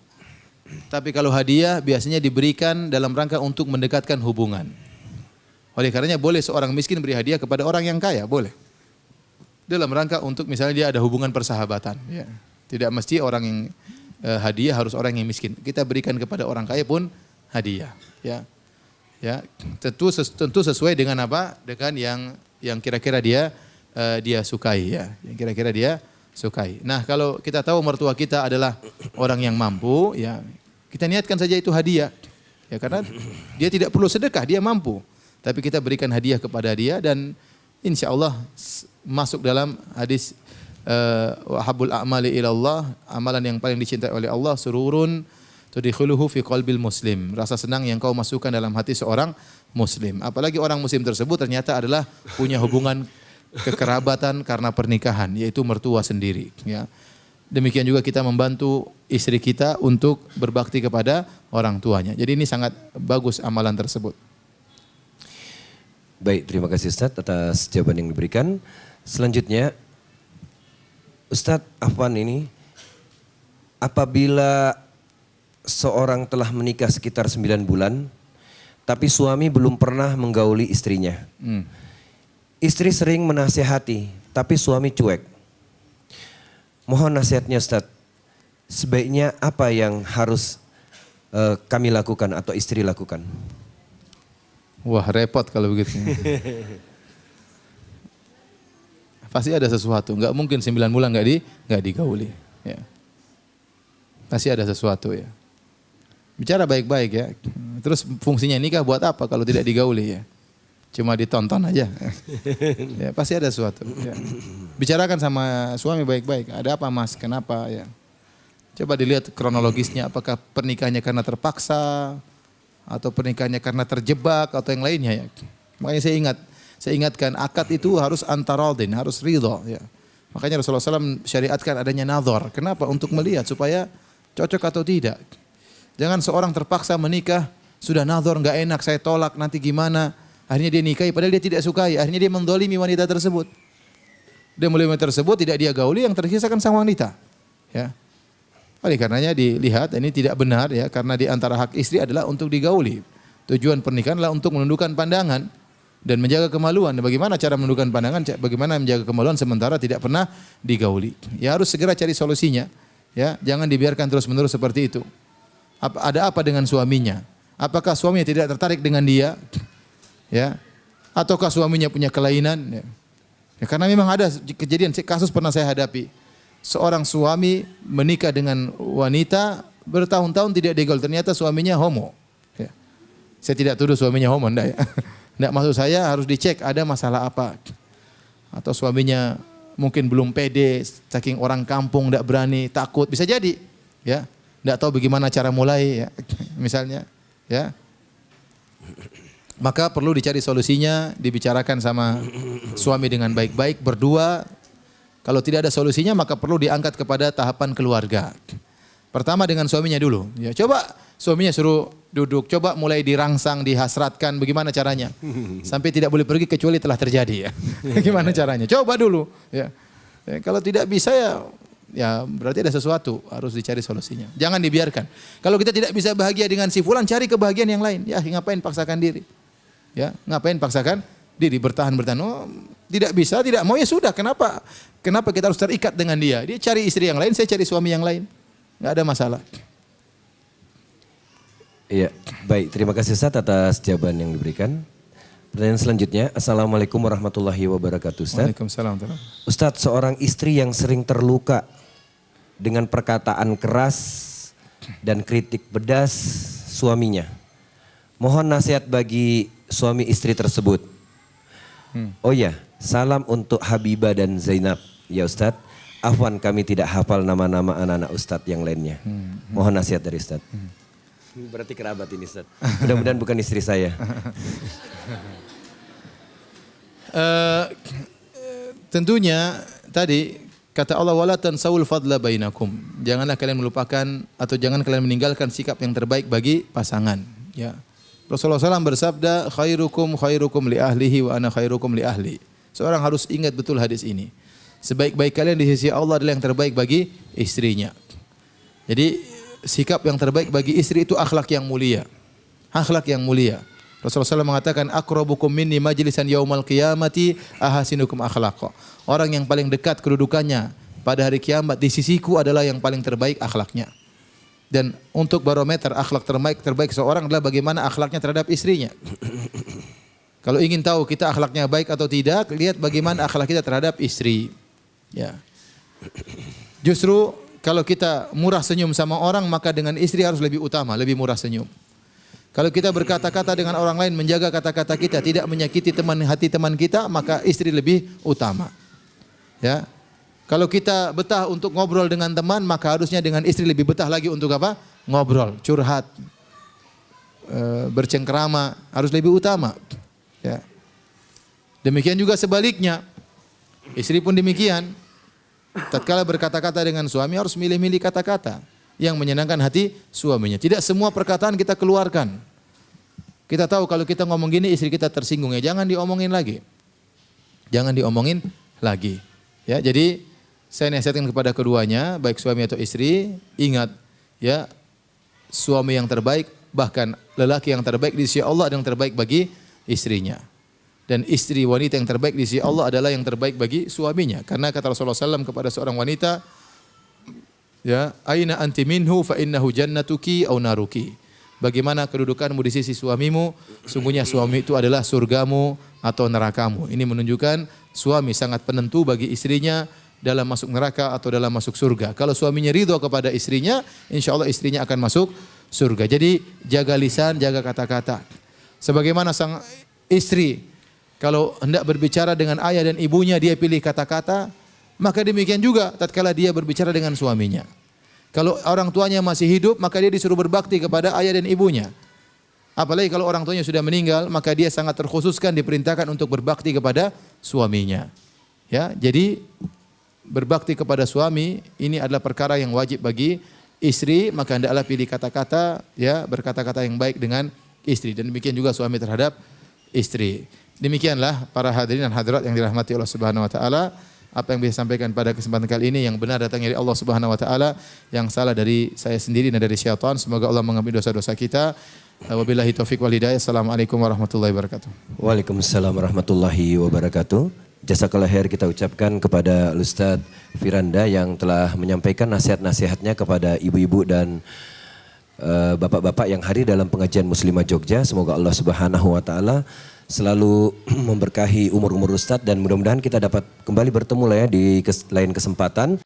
Tapi kalau hadiah biasanya diberikan dalam rangka untuk mendekatkan hubungan. Oleh karenanya boleh seorang miskin beri hadiah kepada orang yang kaya, boleh. dalam rangka untuk misalnya dia ada hubungan persahabatan. Ya. Tidak mesti orang yang hadiah harus orang yang miskin. Kita berikan kepada orang kaya pun hadiah. Ya, ya, tentu sesuai dengan apa? Dengan yang kira-kira dia sukai ya, yang kira-kira dia sukai. Nah, kalau kita tahu mertua kita adalah orang yang mampu, ya kita niatkan saja itu hadiah. Ya, karena dia tidak perlu sedekah, dia mampu. Tapi kita berikan hadiah kepada dia dan insya Allah masuk dalam hadis wahabul a'mali ilallah, amalan yang paling dicintai oleh Allah, sururun tudikhiluhu fi qalbil muslim. Rasa senang yang kau masukkan dalam hati seorang muslim. Apalagi orang muslim tersebut ternyata adalah punya hubungan kekerabatan karena pernikahan, yaitu mertua sendiri. Ya. Demikian juga kita membantu istri kita untuk berbakti kepada orang tuanya. Jadi ini sangat bagus amalan tersebut. Baik, terima kasih Ustaz atas jawaban yang diberikan. Selanjutnya, Ustadz Afwan ini, apabila seorang telah menikah sekitar 9 bulan, tapi suami belum pernah menggauli istrinya. Istri sering menasihati, tapi suami cuek. Mohon nasihatnya Ustadz, sebaiknya apa yang harus kami lakukan atau istri lakukan? Wah, repot kalau begitu. Pasti ada sesuatu, enggak mungkin 9 bulan enggak digauli. Ya. Pasti ada sesuatu ya. Bicara baik-baik ya. Terus fungsinya nikah buat apa kalau tidak digauli ya? Cuma ditonton aja. Ya, pasti ada sesuatu. Ya. Bicarakan sama suami baik-baik. Ada apa mas? Kenapa ya? Coba dilihat kronologisnya. Apakah pernikahannya karena terpaksa atau pernikahannya karena terjebak atau yang lainnya ya? Makanya saya ingatkan akad itu harus antaradin, harus ridho. Ya. Makanya Rasulullah SAW syariatkan adanya nazar. Kenapa? Untuk melihat supaya cocok atau tidak. Jangan seorang terpaksa menikah, sudah nazar nggak enak, saya tolak, nanti gimana? Akhirnya dia nikahi, padahal dia tidak sukai. Akhirnya dia mendolimi wanita tersebut. Dia mendolimi wanita tersebut, tidak dia gauli, yang tersisa kan sang wanita. Ya. Oleh karenanya dilihat ini tidak benar ya, karena di antara hak istri adalah untuk digauli. Tujuan pernikahan adalah untuk menundukkan pandangan dan menjaga kemaluan. Bagaimana cara menundukkan pandangan? Bagaimana menjaga kemaluan sementara tidak pernah digauli? Ya harus segera cari solusinya. Ya, jangan dibiarkan terus-menerus seperti itu. Ada apa dengan suaminya? Apakah suaminya tidak tertarik dengan dia? Ya, ataukah suaminya punya kelainan? Ya. Ya, karena memang ada kejadian kasus pernah saya hadapi. Seorang suami menikah dengan wanita bertahun-tahun tidak digauli. Ternyata suaminya homo. Ya. Saya tidak tuduh suaminya homo, enggak ya. Enggak, maksud saya harus dicek ada masalah apa. Atau suaminya mungkin belum pede, saking orang kampung enggak berani, takut, bisa jadi. Ya, enggak tahu bagaimana cara mulai ya. Misalnya, ya. Maka perlu dicari solusinya, dibicarakan sama suami dengan baik-baik berdua. Kalau tidak ada solusinya maka perlu diangkat kepada tahapan keluarga. Pertama dengan suaminya dulu. Ya, coba suaminya suruh duduk, coba mulai dirangsang, dihasratkan bagaimana caranya. Sampai tidak boleh pergi kecuali telah terjadi ya. Gimana caranya? Coba dulu ya. Ya, kalau tidak bisa ya berarti ada sesuatu, harus dicari solusinya. Jangan dibiarkan. Kalau kita tidak bisa bahagia dengan si fulan, cari kebahagiaan yang lain. Ya, ngapain paksakan diri? Ya, ngapain paksakan diri bertahan. Oh, tidak bisa, tidak mau ya sudah. Kenapa kita harus terikat dengan dia? Dia cari istri yang lain, saya cari suami yang lain. Enggak ada masalah. Iya, baik. Terima kasih Ustaz atas jawaban yang diberikan. Pertanyaan selanjutnya, Assalamualaikum warahmatullahi wabarakatuh Ustaz. Waalaikumsalam. Ustaz, seorang istri yang sering terluka dengan perkataan keras dan kritik pedas suaminya. Mohon nasihat bagi suami istri tersebut. Oh ya, salam untuk Habibah dan Zainab. Ya Ustaz, afwan kami tidak hafal nama-nama anak-anak Ustaz yang lainnya. Mohon nasihat dari Ustaz. Berarti kerabat ini Ustaz. Mudah-mudahan bukan istri saya. Tentunya tadi kata Allah wala tansawul fadla bainakum. Janganlah kalian melupakan atau jangan kalian meninggalkan sikap yang terbaik bagi pasangan. Ya. Rasulullah SAW bersabda khairukum li ahlihi wa ana khairukum li ahli. Seorang harus ingat betul hadis ini. Sebaik-baik kalian di sisi Allah adalah yang terbaik bagi istrinya. Jadi sikap yang terbaik bagi istri itu akhlak yang mulia. Akhlak yang mulia. Rasulullah SAW mengatakan aqrabukum minni majlisan yaumal qiyamati ahasinukum akhlaqa. Orang yang paling dekat kedudukannya pada hari kiamat di sisiku adalah yang paling terbaik akhlaknya. Dan untuk barometer akhlak terbaik seorang adalah bagaimana akhlaknya terhadap istrinya. Kalau ingin tahu kita akhlaknya baik atau tidak, lihat bagaimana akhlak kita terhadap istri. Ya. Justru kalau kita murah senyum sama orang, maka dengan istri harus lebih utama, lebih murah senyum. Kalau kita berkata-kata dengan orang lain, menjaga kata-kata kita, tidak menyakiti hati teman kita, maka istri lebih utama. Ya. Kalau kita betah untuk ngobrol dengan teman, maka harusnya dengan istri lebih betah lagi untuk apa? Ngobrol, curhat, bercengkrama, harus lebih utama. Ya. Demikian juga sebaliknya, istri pun demikian. Tatkala berkata-kata dengan suami harus milih-milih kata-kata yang menyenangkan hati suaminya. Tidak semua perkataan kita keluarkan. Kita tahu kalau kita ngomong gini istri kita tersinggung, ya jangan diomongin lagi. Jangan diomongin lagi. Ya, jadi saya nasihatkan kepada keduanya, baik suami atau istri, ingat ya, suami yang terbaik, bahkan lelaki yang terbaik di sisi Allah adalah yang terbaik bagi istrinya. Dan istri wanita yang terbaik di sisi Allah adalah yang terbaik bagi suaminya. Karena kata Rasulullah SAW kepada seorang wanita, ya, aina anti minhu fa innahu jannatuki au naruki. Bagaimana kedudukanmu di sisi suamimu? Sungguhnya suami itu adalah surgamu atau nerakamu. Ini menunjukkan suami sangat penentu bagi istrinya dalam masuk neraka atau dalam masuk surga. Kalau suaminya ridho kepada istrinya, insya Allah istrinya akan masuk surga. Jadi jaga lisan, jaga kata-kata. Sebagaimana sang istri kalau hendak berbicara dengan ayah dan ibunya dia pilih kata-kata, maka demikian juga tatkala dia berbicara dengan suaminya. Kalau orang tuanya masih hidup, maka dia disuruh berbakti kepada ayah dan ibunya. Apalagi kalau orang tuanya sudah meninggal, maka dia sangat terkhususkan diperintahkan untuk berbakti kepada suaminya. Ya, jadi berbakti kepada suami ini adalah perkara yang wajib bagi istri, maka hendaklah pilih kata-kata, ya, berkata-kata yang baik dengan istri, dan demikian juga suami terhadap istri. Demikianlah para hadirin dan hadirat yang dirahmati Allah Subhanahu wa taala, apa yang bisa sampaikan pada kesempatan kali ini yang benar datang dari Allah Subhanahu wa taala, yang salah dari saya sendiri dan dari syaitan. Semoga Allah mengampuni dosa-dosa kita. Wabillahi taufik wal hidayah. Assalamualaikum warahmatullahi wabarakatuh. Waalaikumsalam warahmatullahi wabarakatuh. Jazakallah khair kita ucapkan kepada Ustadz Firanda yang telah menyampaikan nasihat-nasihatnya kepada ibu-ibu dan bapak-bapak yang hadir dalam pengajian Muslimah Jogja. Semoga Allah Subhanahu wa taala selalu memberkahi umur-umur Ustadz dan mudah-mudahan kita dapat kembali bertemu lah ya di lain kesempatan.